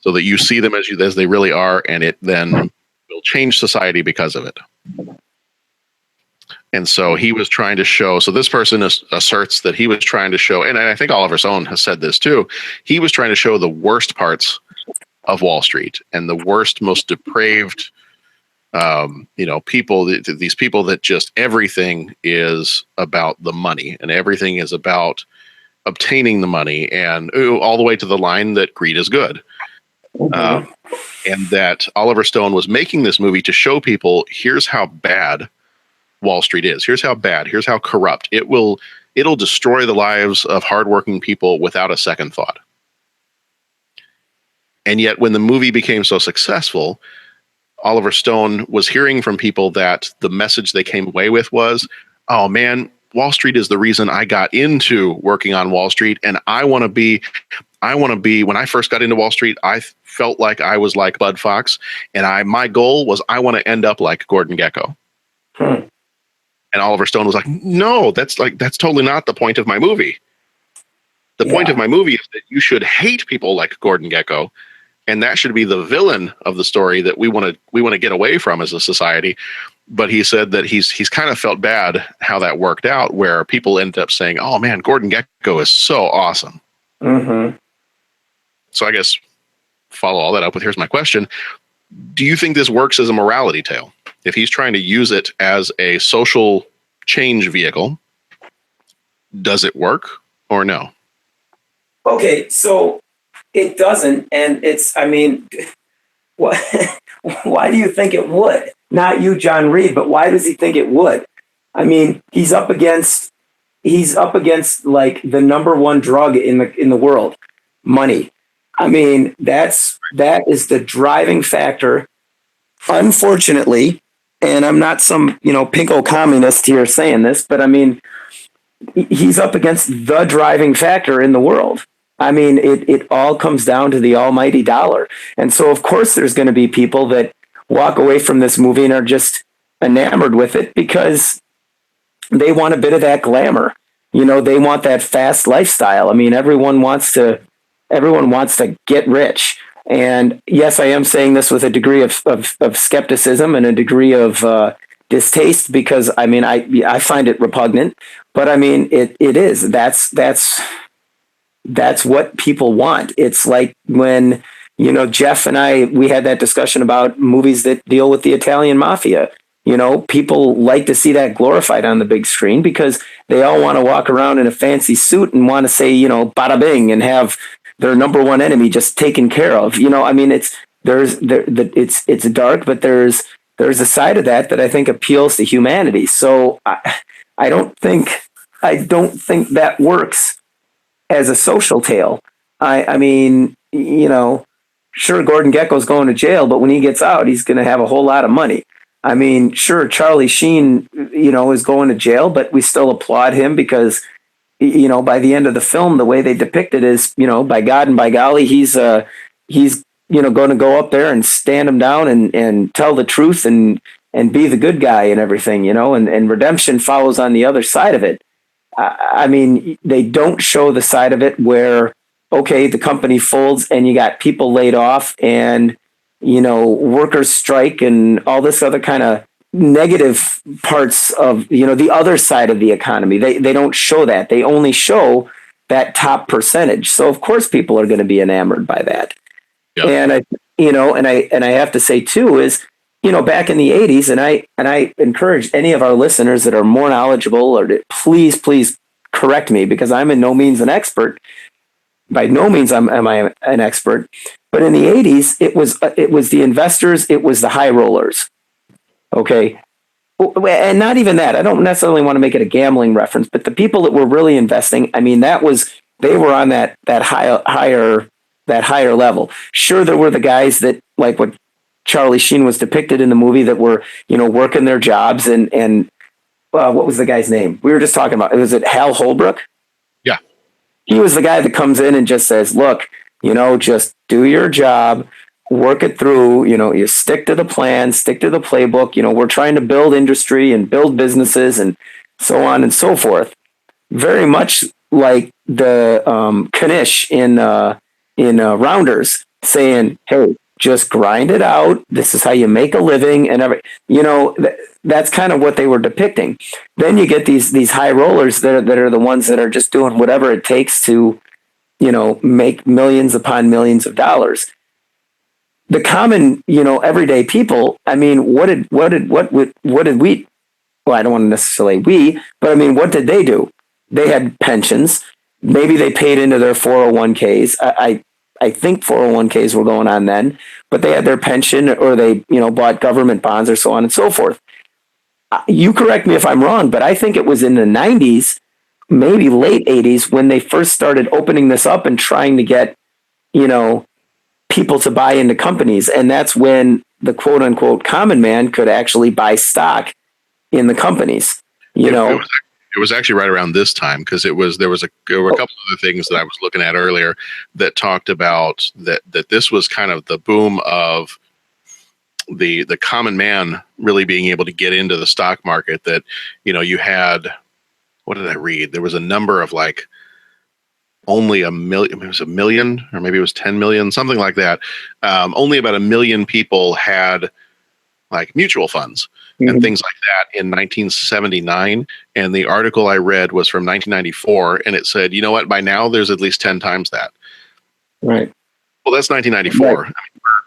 so that you see them as they really are, and it then will change society because of it. And so he was trying to show, so this person asserts that he was trying to show, and I think Oliver Stone has said this too, he was trying to show the worst parts of Wall Street and the worst, most depraved, people, these people that just everything is about the money and everything is about obtaining the money, and all the way to the line that greed is good. And that Oliver Stone was making this movie to show people, here's how bad Wall Street is. Here's how bad. Here's how corrupt. It'll destroy the lives of hardworking people without a second thought. And yet, when the movie became so successful, Oliver Stone was hearing from people that the message they came away with was, oh man, Wall Street is the reason I got into working on Wall Street. And I want to be, when I first got into Wall Street, I felt like I was like Bud Fox. And my goal was, I want to end up like Gordon Gekko. And Oliver Stone was like, no, that's totally not the point of my movie. The point of my movie is that you should hate people like Gordon Gekko. And that should be the villain of the story that we want to get away from as a society. But he said that he's kind of felt bad how that worked out, where people ended up saying, oh man, Gordon Gekko is so awesome. So I guess follow all that up with, here's my question. Do you think this works as a morality tale? If he's trying to use it as a social change vehicle, does it work or no? Okay, so it doesn't, and why do you think it would? Not you, John Reed, but why does he think it would? I mean, he's up against like the number one drug in the world, money. I mean, that is the driving factor. Unfortunately, and I'm not some, pinko communist here saying this, but I mean, he's up against the driving factor in the world. I mean, it all comes down to the almighty dollar. And so, of course, there's going to be people that walk away from this movie and are just enamored with it because they want a bit of that glamour. They want that fast lifestyle. I mean, everyone wants to get rich. And yes, I am saying this with a degree of skepticism and a degree of distaste, because I mean, I find it repugnant, but I mean, it is, that's what people want. It's like when, Jeff and we had that discussion about movies that deal with the Italian mafia. People like to see that glorified on the big screen because they all want to walk around in a fancy suit and want to say, bada bing, and have their number one enemy just taken care of. I mean, it's dark, but there's a side of that I think appeals to humanity. So I don't think that works as a social tale. I mean, sure, Gordon Gekko's going to jail, but when he gets out, he's going to have a whole lot of money. I mean, sure, Charlie Sheen, is going to jail, but we still applaud him because, by the end of the film, the way they depict it is, by God and by golly, he's going to go up there and stand him down and tell the truth and be the good guy and everything, and redemption follows on the other side of it. I mean, they don't show the side of it where, okay, the company folds and you got people laid off and, workers strike and all this other kind of negative parts of, the other side of the economy. They don't show that. They only show that top percentage. So of course people are going to be enamored by that. Yep. And I have to say too is, back in the 80s, and I encourage any of our listeners that are more knowledgeable or to please correct me, because I'm in no means an expert. By no means am I an expert. But in the 80s, it was the investors, it was the high rollers. Okay. And not even that. I don't necessarily want to make it a gambling reference, but the people that were really investing, I mean, they were on that higher level. Sure, there were the guys that, like what Charlie Sheen was depicted in the movie, that were, working their jobs and what was the guy's name? We were just talking about, was it Hal Holbrook? Yeah. He was the guy that comes in and just says, look, just do your job, work it through, you stick to the plan, stick to the playbook. We're trying to build industry and build businesses and so on and so forth. Very much like the Kanish in Rounders saying, hey, just grind it out. This is how you make a living. And that's kind of what they were depicting. Then you get these high rollers that are the ones that are just doing whatever it takes to, make millions upon millions of dollars. The common, everyday people, I mean, what did we, well, I don't want to necessarily we, but I mean, what did they do? They had pensions. Maybe they paid into their 401ks. I think 401ks were going on then, but they had their pension, or they, bought government bonds or so on and so forth. You correct me if I'm wrong, but I think it was in the 90s, maybe late 80s, when they first started opening this up and trying to get, people to buy into companies. And that's when the quote unquote common man could actually buy stock in the companies, It was actually right around this time, because there were a couple of other things that I was looking at earlier that talked about that this was kind of the boom of the common man really being able to get into the stock market. That, you had, what did I read? There was a number of like only a million, it was a million, or maybe it was 10 million, something like that. Only about 1 million people had like mutual funds and things like that in 1979. And the article I read was from 1994, and it said, by now there's at least 10 times that. Right. Well, that's 1994. Right. I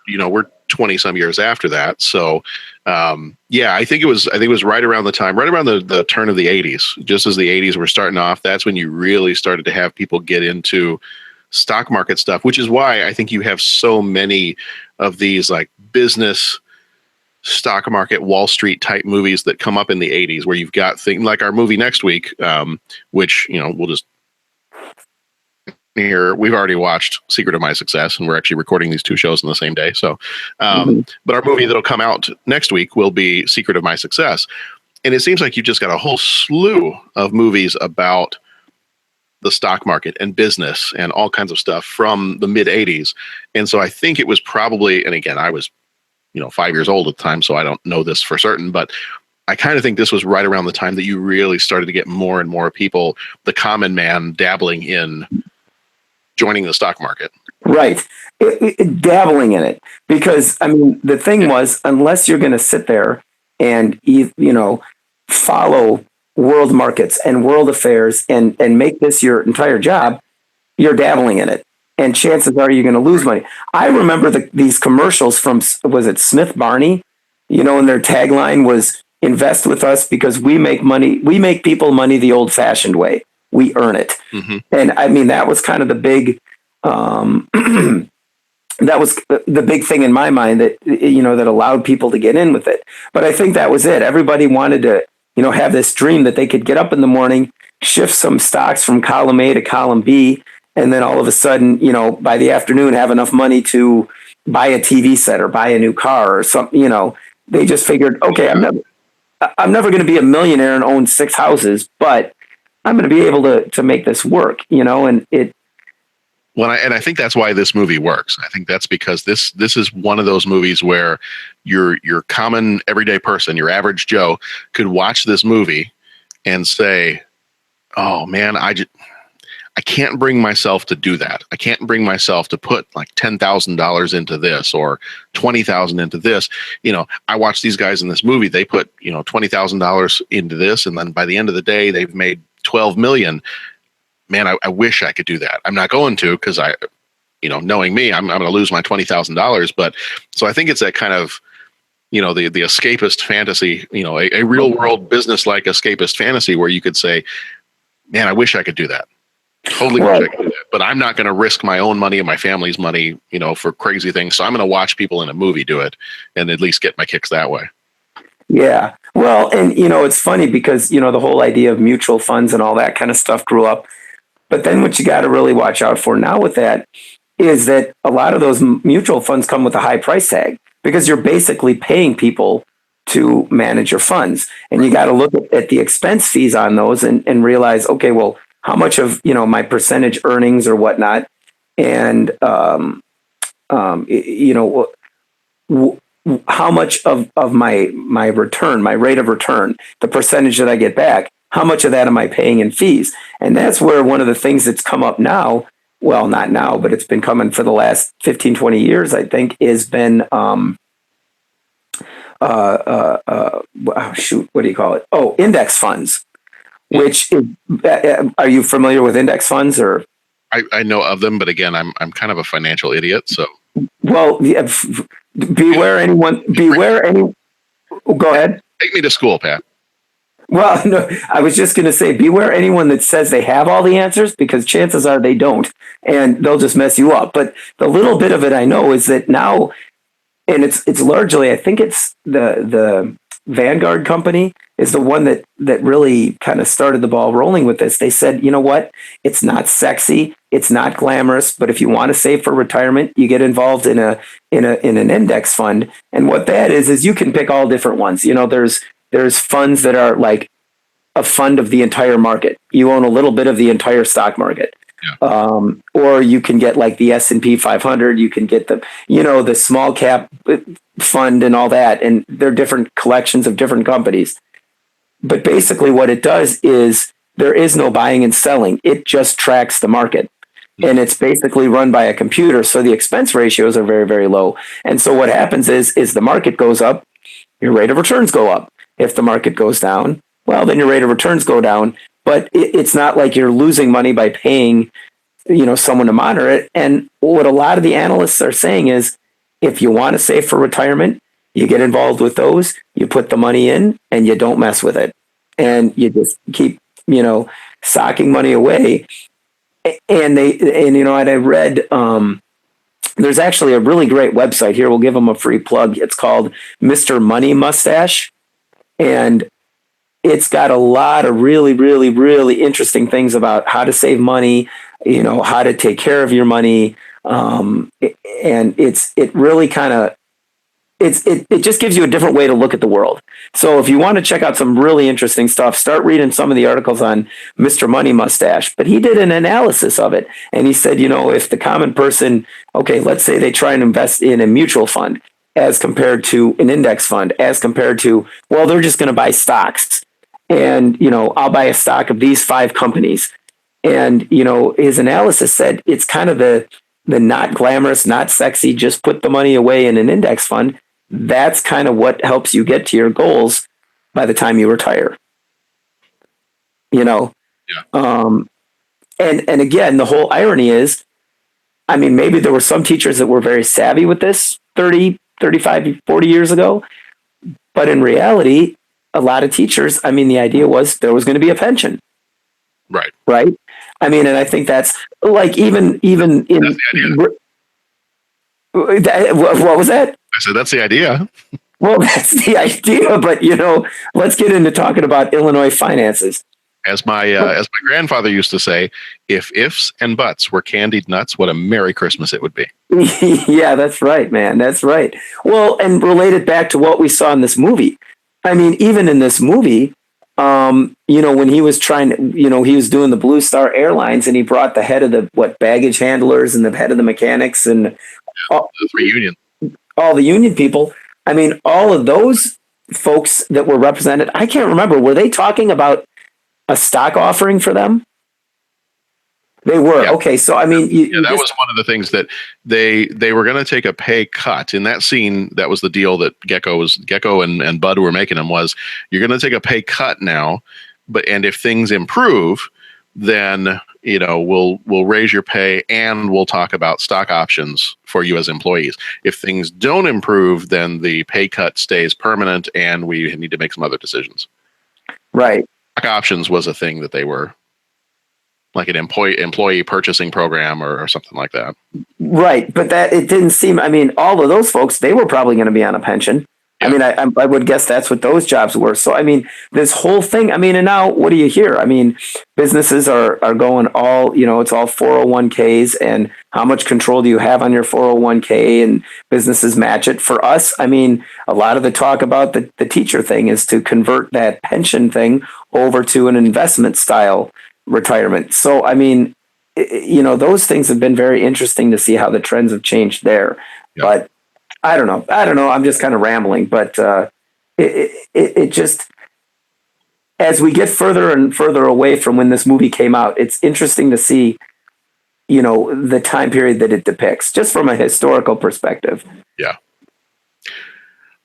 mean, we're 20 some years after that. So, I think it was right around the time, right around the turn of the 80s, just as the 80s were starting off. That's when you really started to have people get into stock market stuff, which is why I think you have so many of these like business stock market, Wall Street type movies that come up in the 80s, where you've got things like our movie next week, which, we'll just here. We've already watched Secret of My Success, and we're actually recording these two shows on the same day. So, but our movie that'll come out next week will be Secret of My Success. And it seems like you just got a whole slew of movies about the stock market and business and all kinds of stuff from the mid 80s. And so I think it was probably, and again, I was 5 years old at the time, so I don't know this for certain, but I kind of think this was right around the time that you really started to get more and more people, the common man, dabbling in joining the stock market. Right. Dabbling in it. Because, I mean, the thing was, unless you're going to sit there and, follow world markets and world affairs and make this your entire job, you're dabbling in it. And chances are you're going to lose money. I remember these commercials from, was it Smith Barney? And their tagline was, invest with us because we make money. We make people money the old fashioned way. We earn it. Mm-hmm. And I mean, that was kind of the big, that was the big thing in my mind that, that allowed people to get in with it. But I think that was it. Everybody wanted to, have this dream that they could get up in the morning, shift some stocks from column A to column B, and then all of a sudden, by the afternoon, have enough money to buy a TV set or buy a new car or something. They just figured, okay, I'm never going to be a millionaire and own 6 houses, but I'm going to be able to make this work, and it. Well, and I think that's why this movie works. I think that's because this is one of those movies where your common everyday person, your average Joe, could watch this movie and say, oh man, I can't bring myself to do that. I can't bring myself to put like $10,000 into this or 20,000 into this. I watch these guys in this movie. They put $20,000 into this, and then by the end of the day, they've made 12 million. Man, I wish I could do that. I'm not going to, because knowing me, I'm going to lose my $20,000. But so I think it's that kind of the escapist fantasy. A real world business like escapist fantasy where you could say, man, I wish I could do that. Totally wish I could do that, but I'm not going to risk my own money and my family's money, for crazy things. So I'm going to watch people in a movie do it and at least get my kicks that way. Yeah. Well, and it's funny because, the whole idea of mutual funds and all that kind of stuff grew up. But then what you got to really watch out for now with that is that a lot of those mutual funds come with a high price tag because you're basically paying people to manage your funds. And you got to look at the expense fees on those and realize, okay, well, how much of my percentage earnings or whatnot, and how much of my return, my rate of return, the percentage that I get back, how much of that am I paying in fees? And that's where one of the things that's come up now, well, not now, but it's been coming for the last 15, 20 years, I think, has been shoot, what do you call it? Oh, index funds. Which are you familiar with index funds? Or I know of them, but again, I'm kind of a financial idiot. So well, yeah, beware anyone. Beware any. Go ahead. Take me to school, Pat. Well, no, I was just going to say, beware anyone that says they have all the answers, because chances are they don't, and they'll just mess you up. But the little bit of it I know is that now, and it's largely, I think it's the Vanguard company is the one that really kind of started the ball rolling with this. They said, you know what? It's not sexy, it's not glamorous, but if you want to save for retirement, you get involved in an index fund. And what that is you can pick all different ones. There's funds that are like a fund of the entire market. You own a little bit of the entire stock market. Yeah. Or you can get like the S&P 500. You can get the small cap fund and all that. And they're different collections of different companies. But basically what it does is there is no buying and selling. It just tracks the market. And it's basically run by a computer. So the expense ratios are very, very low. And so what happens is the market goes up, your rate of returns go up. If the market goes down, well, then your rate of returns go down. But it's not like you're losing money by paying, someone to monitor it. And what a lot of the analysts are saying is, if you want to save for retirement, you get involved with those, you put the money in, and you don't mess with it. And you just keep, socking money away. And I read, there's actually a really great website here. We'll give them a free plug. It's called Mr. Money Mustache. And it's got a lot of really, really, really interesting things about how to save money, how to take care of your money. And it really kind of, it just gives you a different way to look at the world. So if you want to check out some really interesting stuff, start reading some of the articles on Mr. Money Mustache. But he did an analysis of it. And he said, if the common person, okay, let's say they try and invest in a mutual fund as compared to an index fund, as compared to, well, they're just going to buy stocks. And, I'll buy a stock of these 5 companies. And, his analysis said it's kind of the not glamorous, not sexy, just put the money away in an index fund. That's kind of what helps you get to your goals by the time you retire. Yeah. And again, the whole irony is, maybe there were some teachers that were very savvy with this 30, 35, 40 years ago. But in reality, a lot of teachers, the idea was there was going to be a pension. Right. Right. And I think that's like even in what was that? I said, that's the idea. Well, that's the idea. But, let's get into talking about Illinois finances. As my grandfather used to say, if ifs and buts were candied nuts, what a Merry Christmas it would be. Yeah, that's right, man. That's right. Well, and related back to what we saw in this movie. Even in this movie, when he was trying to, he was doing the Blue Star Airlines and he brought the head of the baggage handlers and the head of the mechanics and the 3 union. All the union people. All of those folks that were represented, I can't remember. Were they talking about a stock offering for them? They were. Yeah. Okay. So, I mean, that was one of the things that they were going to take a pay cut in that scene. That was the deal that Gekko and Bud were making them was you're going to take a pay cut now, and if things improve, then, we'll raise your pay and we'll talk about stock options for you as employees. If things don't improve, then the pay cut stays permanent and we need to make some other decisions. Right. Stock options was a thing that they were like an employee purchasing program or something like that. Right. But it didn't seem, I mean, all of those folks, they were probably going to be on a pension. Yeah. I mean, I would guess that's what those jobs were. So, I mean, this whole thing, I mean, and now what do you hear? I mean, businesses are going all, it's all 401ks, and how much control do you have on your 401k, and businesses match it. For us, I mean, a lot of the talk about the teacher thing is to convert that pension thing over to an investment style retirement. So, I mean, those things have been very interesting to see how the trends have changed there. Yeah. But I don't know. I'm just kind of rambling, but it just, as we get further and further away from when this movie came out, it's interesting to see, the time period that it depicts, just from a historical perspective. Yeah.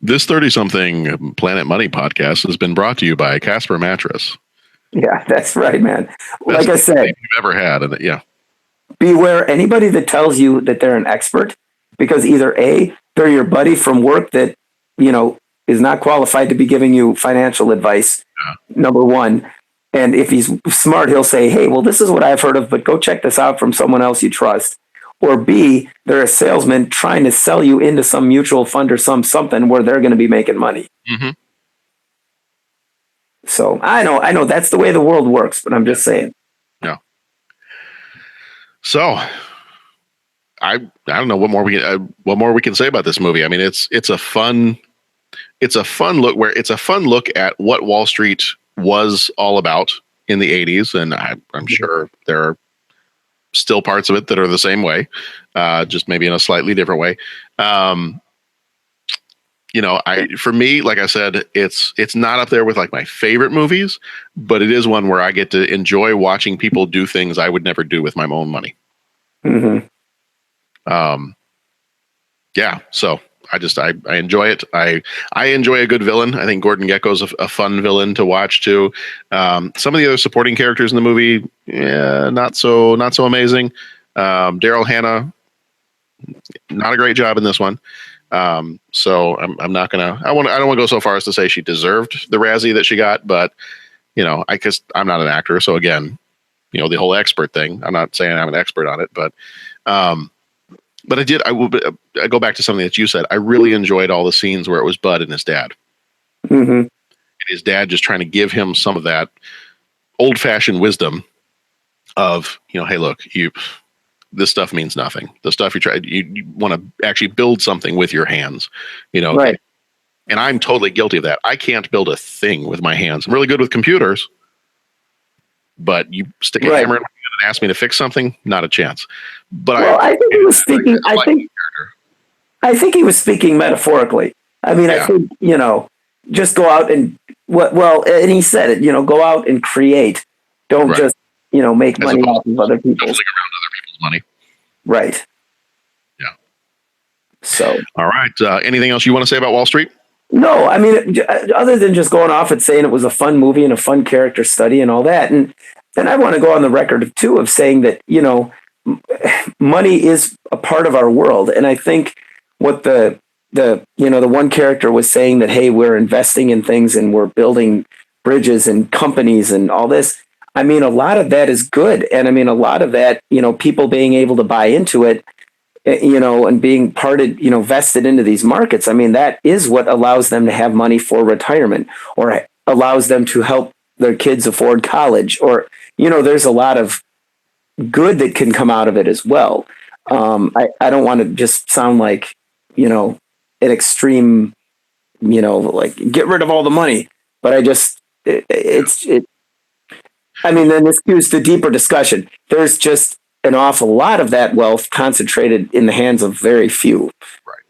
This 30-something Planet Money podcast has been brought to you by Casper Mattress. Yeah, that's right, man. Like I said, you've ever had, and yeah. Beware anybody that tells you that they're an expert, because either A, they're your buddy from work that, is not qualified to be giving you financial advice, number one. And if he's smart, he'll say, hey, well, this is what I've heard of, but go check this out from someone else you trust. Or B, they're a salesman trying to sell you into some mutual fund or something where they're going to be making money. Mm-hmm. So I know that's the way the world works, but I'm just saying. Yeah. So I don't know what more we can say about this movie. I mean, it's a fun look at what Wall Street was all about in the 80s, and I'm sure there are still parts of it that are the same way, just maybe in a slightly different way. For me, like I said, it's not up there with like my favorite movies, but it is one where I get to enjoy watching people do things I would never do with my own money. Mm-hmm. Yeah. So I enjoy it. I enjoy a good villain. I think Gordon Gekko's a fun villain to watch too. Some of the other supporting characters in the movie, not so amazing. Daryl Hannah, not a great job in this one. So I'm not gonna. I don't want to go so far as to say she deserved the Razzie that she got, but guess I'm not an actor, so again, the whole expert thing. I'm not saying I'm an expert on it, but I go back to something that you said. I really enjoyed all the scenes where it was Bud and his dad, mm-hmm. and his dad just trying to give him some of that old-fashioned wisdom of, hey, look, this stuff means nothing. The stuff you want to actually build something with your hands, Right. And I'm totally guilty of that. I can't build a thing with my hands. I'm really good with computers, but you stick a hammer in my hand and ask me to fix something, not a chance. But I think he was speaking. I think he was speaking metaphorically. I mean, I think just go out and and he said it. Go out and create. Don't just make money off of other people's. Around other people's money. Right. Yeah. So. All right. Anything else you want to say about Wall Street? No, I mean, other than just going off and saying it was a fun movie and a fun character study and all that, and I want to go on the record too of saying that money is a part of our world, and I think what the one character was saying that, hey, we're investing in things and we're building bridges and companies and all this. I mean, a lot of that is good, and I mean, a lot of that, people being able to buy into it, and being vested into these markets. I mean, that is what allows them to have money for retirement, or allows them to help their kids afford college, or, there's a lot of good that can come out of it as well. I don't want to just sound like, an extreme, like get rid of all the money, but I mean, then this cues the deeper discussion. There's just an awful lot of that wealth concentrated in the hands of very few,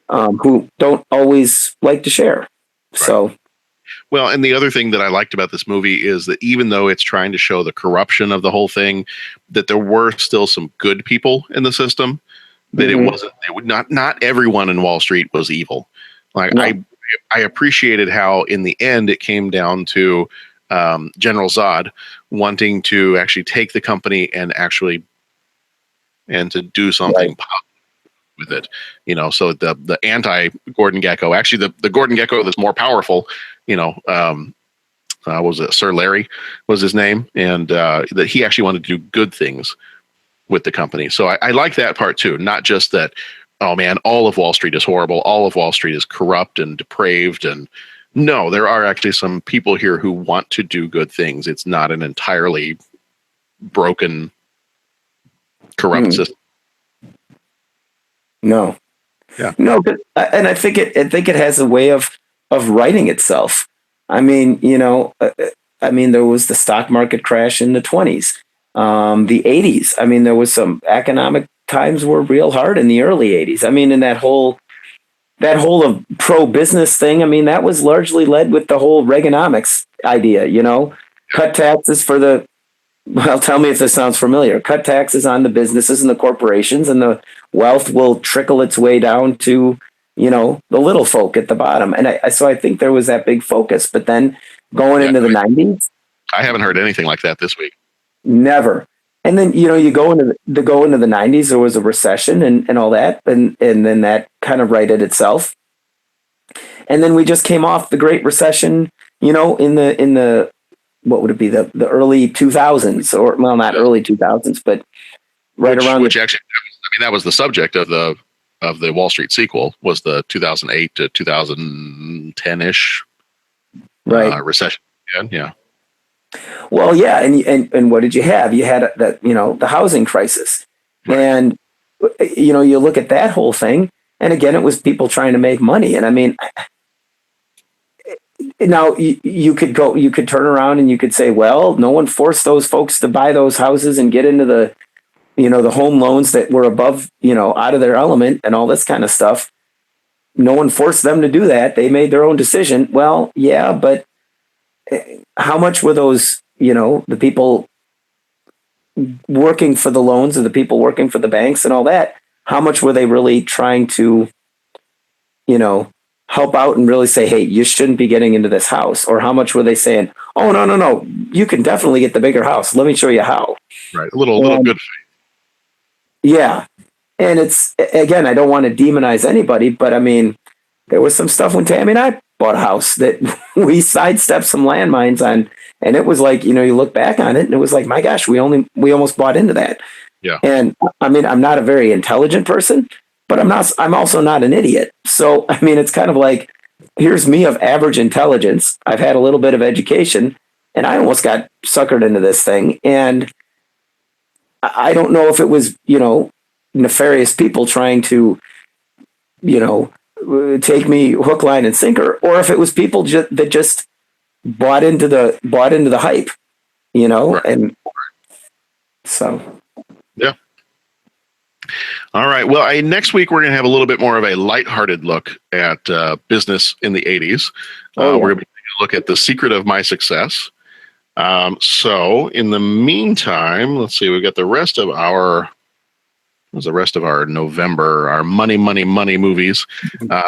who don't always like to share. Right. So, Well, and the other thing that I liked about this movie is that even though it's trying to show the corruption of the whole thing, that there were still some good people in the system. That it wasn't. It would not everyone in Wall Street was evil. Like I appreciated how in the end it came down to General Zod wanting to actually take the company and to do something positive with it. So the anti Gordon Gekko, actually the Gordon Gekko that's more powerful, was it Sir Larry was his name, and that he actually wanted to do good things with the company. So I like that part too. Not just that, oh man, all of Wall Street is horrible. All of Wall Street is corrupt and depraved. And no, there are actually some people here who want to do good things. It's not an entirely broken, corrupt system. No. Yeah. No, but, and I think it has a way of writing itself. I mean, there was the stock market crash in the 20s. The 80s. I mean, there was some economic times were real hard in the early 80s. I mean, and that whole of pro business thing. I mean, that was largely led with the whole Reaganomics idea, cut taxes tell me if this sounds familiar, cut taxes on the businesses and the corporations, and the wealth will trickle its way down to, the little folk at the bottom. And so I think there was that big focus, but then going into the 90s, I haven't heard anything like that this week. Never. And then, you go into the 90s, there was a recession and all that. And then that kind of righted itself. And then we just came off the Great Recession, in the, what would it be? The early 2000s, or well, not early 2000s, but around. Which actually, that was the subject of the Wall Street sequel, was the 2008 to 2010-ish recession. Yeah. Well, yeah, and what did you have? You had the housing crisis, and you look at that whole thing, and again, it was people trying to make money. And I mean, now you could turn around and you could say, well, no one forced those folks to buy those houses and get into the the home loans that were above out of their element and all this kind of stuff. No one forced them to do that. They made their own decision. Well, yeah, but how much were those, the people working for the loans or the people working for the banks and all that? How much were they really trying to, help out and really say, hey, you shouldn't be getting into this house? Or how much were they saying, oh, no, you can definitely get the bigger house. Let me show you how. Right. A little good. Yeah. And it's, again, I don't want to demonize anybody, but I mean, there was some stuff when Tammy and I bought a house that we sidestepped some landmines on, and it was like, you look back on it and it was like, my gosh, we almost bought into that. Yeah. And I mean, I'm not a very intelligent person, but I'm also not an idiot. So, I mean, it's kind of like, here's me of average intelligence. I've had a little bit of education and I almost got suckered into this thing. And I don't know if it was, nefarious people trying to, take me hook, line, and sinker, or if it was people that just bought into the hype, right. And so. Yeah. All right. Well, next week we're going to have a little bit more of a lighthearted look at business in the 80s. We're going to be taking a look at The Secret of My Success. So in the meantime, let's see, we've got the rest of our November, our money movies.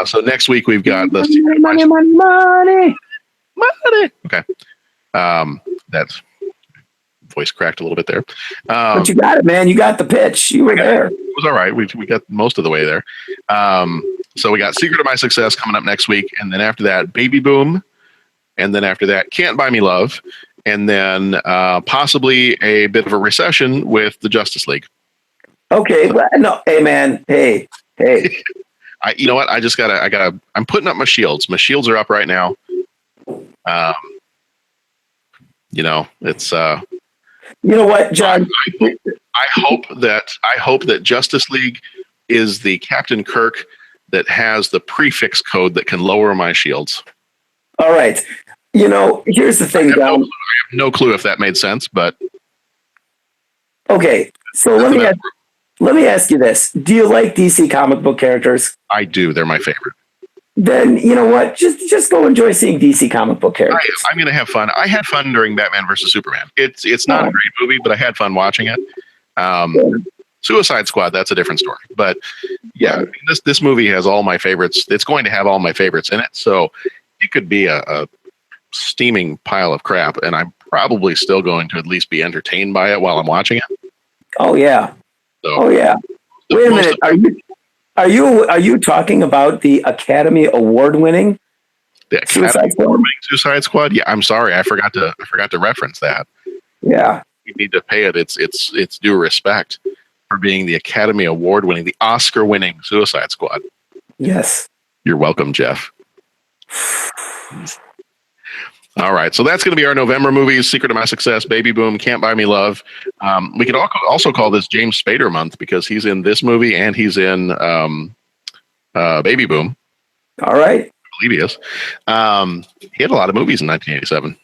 So next week we've got The Secret of My Success. Money. Okay. That's voice cracked a little bit there. But you got it, man. You got the pitch. You were there. It was all right. We got most of the way there. So we got Secret of My Success coming up next week. And then after that, Baby Boom. And then after that, Can't Buy Me Love. And then possibly a bit of a recession with the Justice League. Okay. Well, no. Hey, man. Hey. You know what? I'm putting up my shields. My shields are up right now. It's you know what, John? I hope that Justice League is the Captain Kirk that has the prefix code that can lower my shields. All right. Here's the thing, John. I have no clue if that made sense, but okay. So let me ask you this: do you like DC comic book characters? I do. They're my favorite. then you know what? Just go enjoy seeing DC comic book characters. I'm going to have fun. I had fun during Batman versus Superman. It's not a great movie, but I had fun watching it. Suicide Squad, that's a different story. But yeah, this movie has all my favorites. It's going to have all my favorites in it. So it could be a steaming pile of crap, and I'm probably still going to at least be entertained by it while I'm watching it. Oh yeah. So, Wait a minute. Are you talking about the Academy Award winning Suicide Squad? Yeah, I'm sorry, I forgot to reference that. Yeah, we need to pay it its due respect for being the Academy Award winning, the Oscar winning Suicide Squad. Yes. You're welcome, Jeff. All right, so that's going to be our November movies: Secret of My Success, Baby Boom, Can't Buy Me Love. We could also call this James Spader month because he's in this movie and he's in Baby Boom. All right. I believe he is. He had a lot of movies in 1987.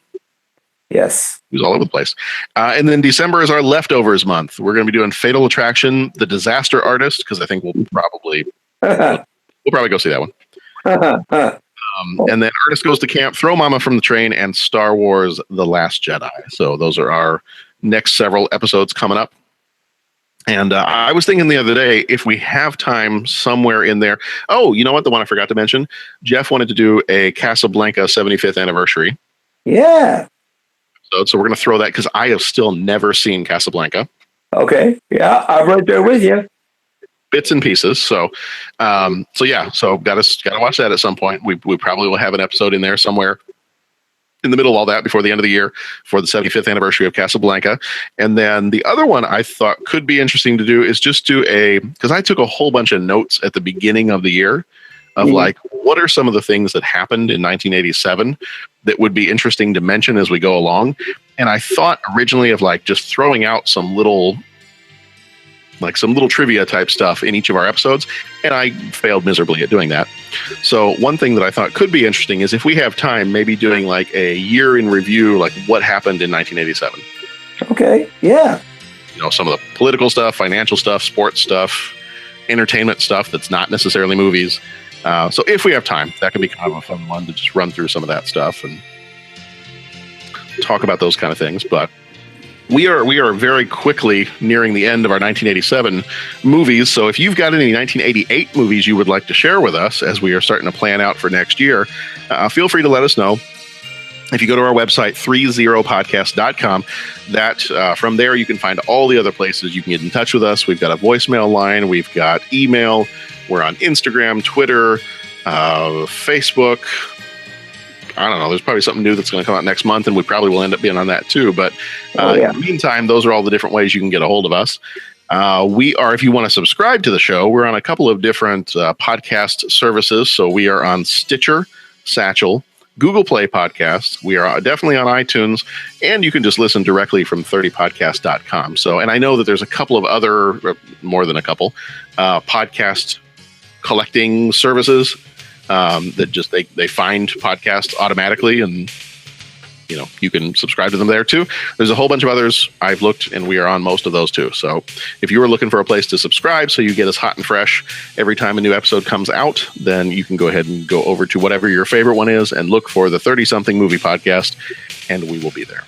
Yes. He was all over the place. And then December is our leftovers month. We're going to be doing Fatal Attraction, The Disaster Artist, because I think we'll probably go see that one. And then Artist Goes to Camp, Throw Mama from the Train, and Star Wars The Last Jedi. So those are our next several episodes coming up. And I was thinking the other day, if we have time somewhere in there. Oh, you know what? The one I forgot to mention. Jeff wanted to do a Casablanca 75th anniversary. Yeah. So we're going to throw that because I have still never seen Casablanca. Okay. Yeah, I'm right there with you. Bits and pieces. So gotta watch that at some point. We probably will have an episode in there somewhere in the middle of all that before the end of the year for the 75th anniversary of Casablanca. And then the other one I thought could be interesting to do is just do because I took a whole bunch of notes at the beginning of the year of like, what are some of the things that happened in 1987 that would be interesting to mention as we go along. And I thought originally of like just throwing out some little trivia type stuff in each of our episodes, and I failed miserably at doing that. So one thing that I thought could be interesting is if we have time, maybe doing like a year in review, like what happened in 1987. Okay. Yeah. You know, some of the political stuff, financial stuff, sports stuff, entertainment stuff that's not necessarily movies. So if we have time, that could be kind of a fun one to just run through some of that stuff and talk about those kind of things. But we are very quickly nearing the end of our 1987 movies. So if you've got any 1988 movies you would like to share with us as we are starting to plan out for next year, feel free to let us know. If you go to our website, 30podcast.com, from there you can find all the other places you can get in touch with us. We've got a voicemail line. We've got email. We're on Instagram, Twitter, Facebook. I don't know. There's probably something new that's going to come out next month, and we probably will end up being on that too. But in the meantime, those are all the different ways you can get a hold of us. If you want to subscribe to the show, we're on a couple of different podcast services. So we are on Stitcher, Satchel, Google Play Podcasts. We are definitely on iTunes, and you can just listen directly from 30podcast.com. So, and I know that there's a couple of other, more than a couple, podcast collecting services that just they find podcasts automatically, and you know, you can subscribe to them there too. There's a whole bunch of others. I've looked, and we are on most of those too. So if you are looking for a place to subscribe so you get us hot and fresh every time a new episode comes out, then you can go ahead and go over to whatever your favorite one is and look for the 30-something movie podcast, and we will be there.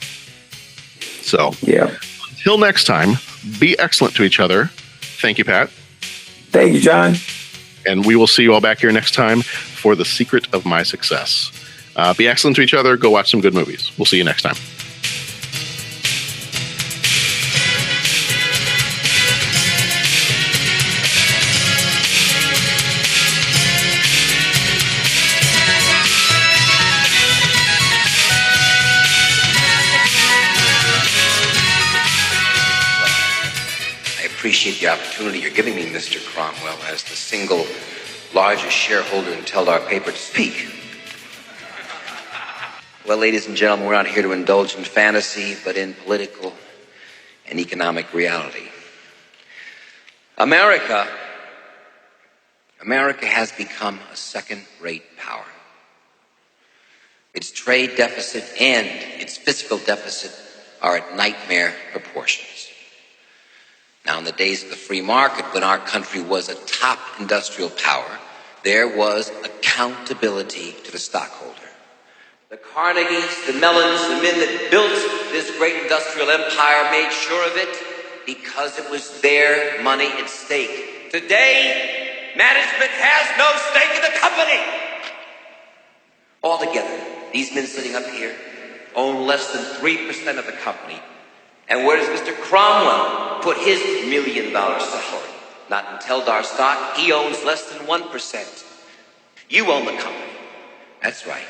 So until next time, be excellent to each other. Thank you, Pat. Thank you, John. And we will see you all back here next time for The Secret of My Success. Be excellent to each other. Go watch some good movies. We'll see you next time. I appreciate the opportunity you're giving me, Mr. Cromwell, as the single largest shareholder in Teldar paper, to speak. Well, ladies and gentlemen, we're not here to indulge in fantasy, but in political and economic reality. America has become a second-rate power. Its trade deficit and its fiscal deficit are at nightmare proportions. Now, in the days of the free market, when our country was a top industrial power, there was accountability to the stockholder. The Carnegies, the Mellons, the men that built this great industrial empire made sure of it because it was their money at stake. Today, management has no stake in the company. Altogether, these men sitting up here own less than 3% of the company. And where does Mr. Cromwell put his $1 million salary? Not in Teldar stock. He owns less than 1%. You own the company. That's right.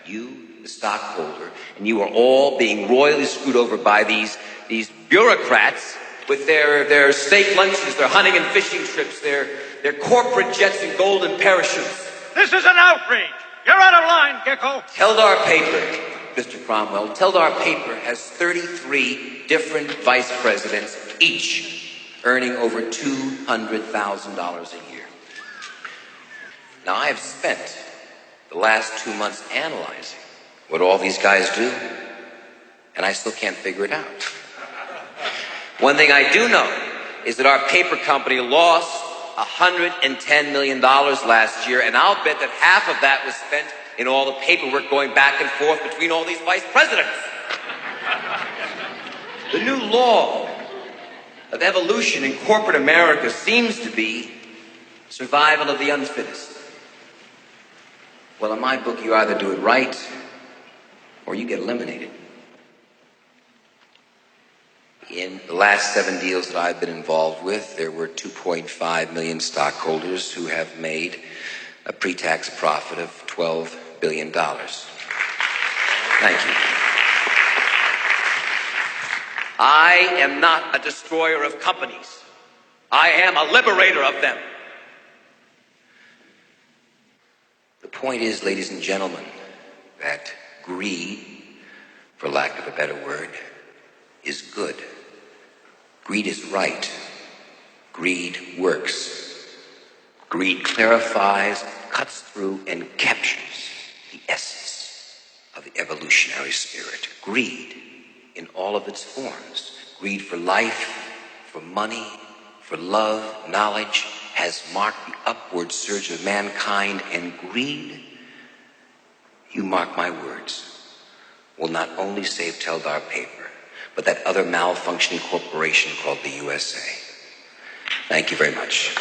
You, the stockholder, and you are all being royally screwed over by these bureaucrats with their steak lunches, their hunting and fishing trips, their corporate jets and golden parachutes. This is an outrage. You're out of line, Gekko. Teldar Paper, Mr. Cromwell, Teldar Paper has 33 different vice presidents, each earning over $200,000 a year. Now, I have spent the last 2 months analyzing what all these guys do, and I still can't figure it out. One thing I do know is that our paper company lost $110 million last year, and I'll bet that half of that was spent in all the paperwork going back and forth between all these vice presidents. The new law of evolution in corporate America seems to be survival of the unfittest. Well, in my book, you either do it right or you get eliminated. In the last 7 deals that I've been involved with, there were 2.5 million stockholders who have made a pre-tax profit of $12 billion. Thank you. I am not a destroyer of companies. I am a liberator of them. The point is, ladies and gentlemen, that greed, for lack of a better word, is good. Greed is right. Greed works. Greed clarifies, cuts through, and captures the essence of the evolutionary spirit. Greed in all of its forms. Greed for life, for money, for love, knowledge, has marked the upward surge of mankind, and greed, you mark my words, will not only save Teldar Paper, but that other malfunctioning corporation called the USA. Thank you very much.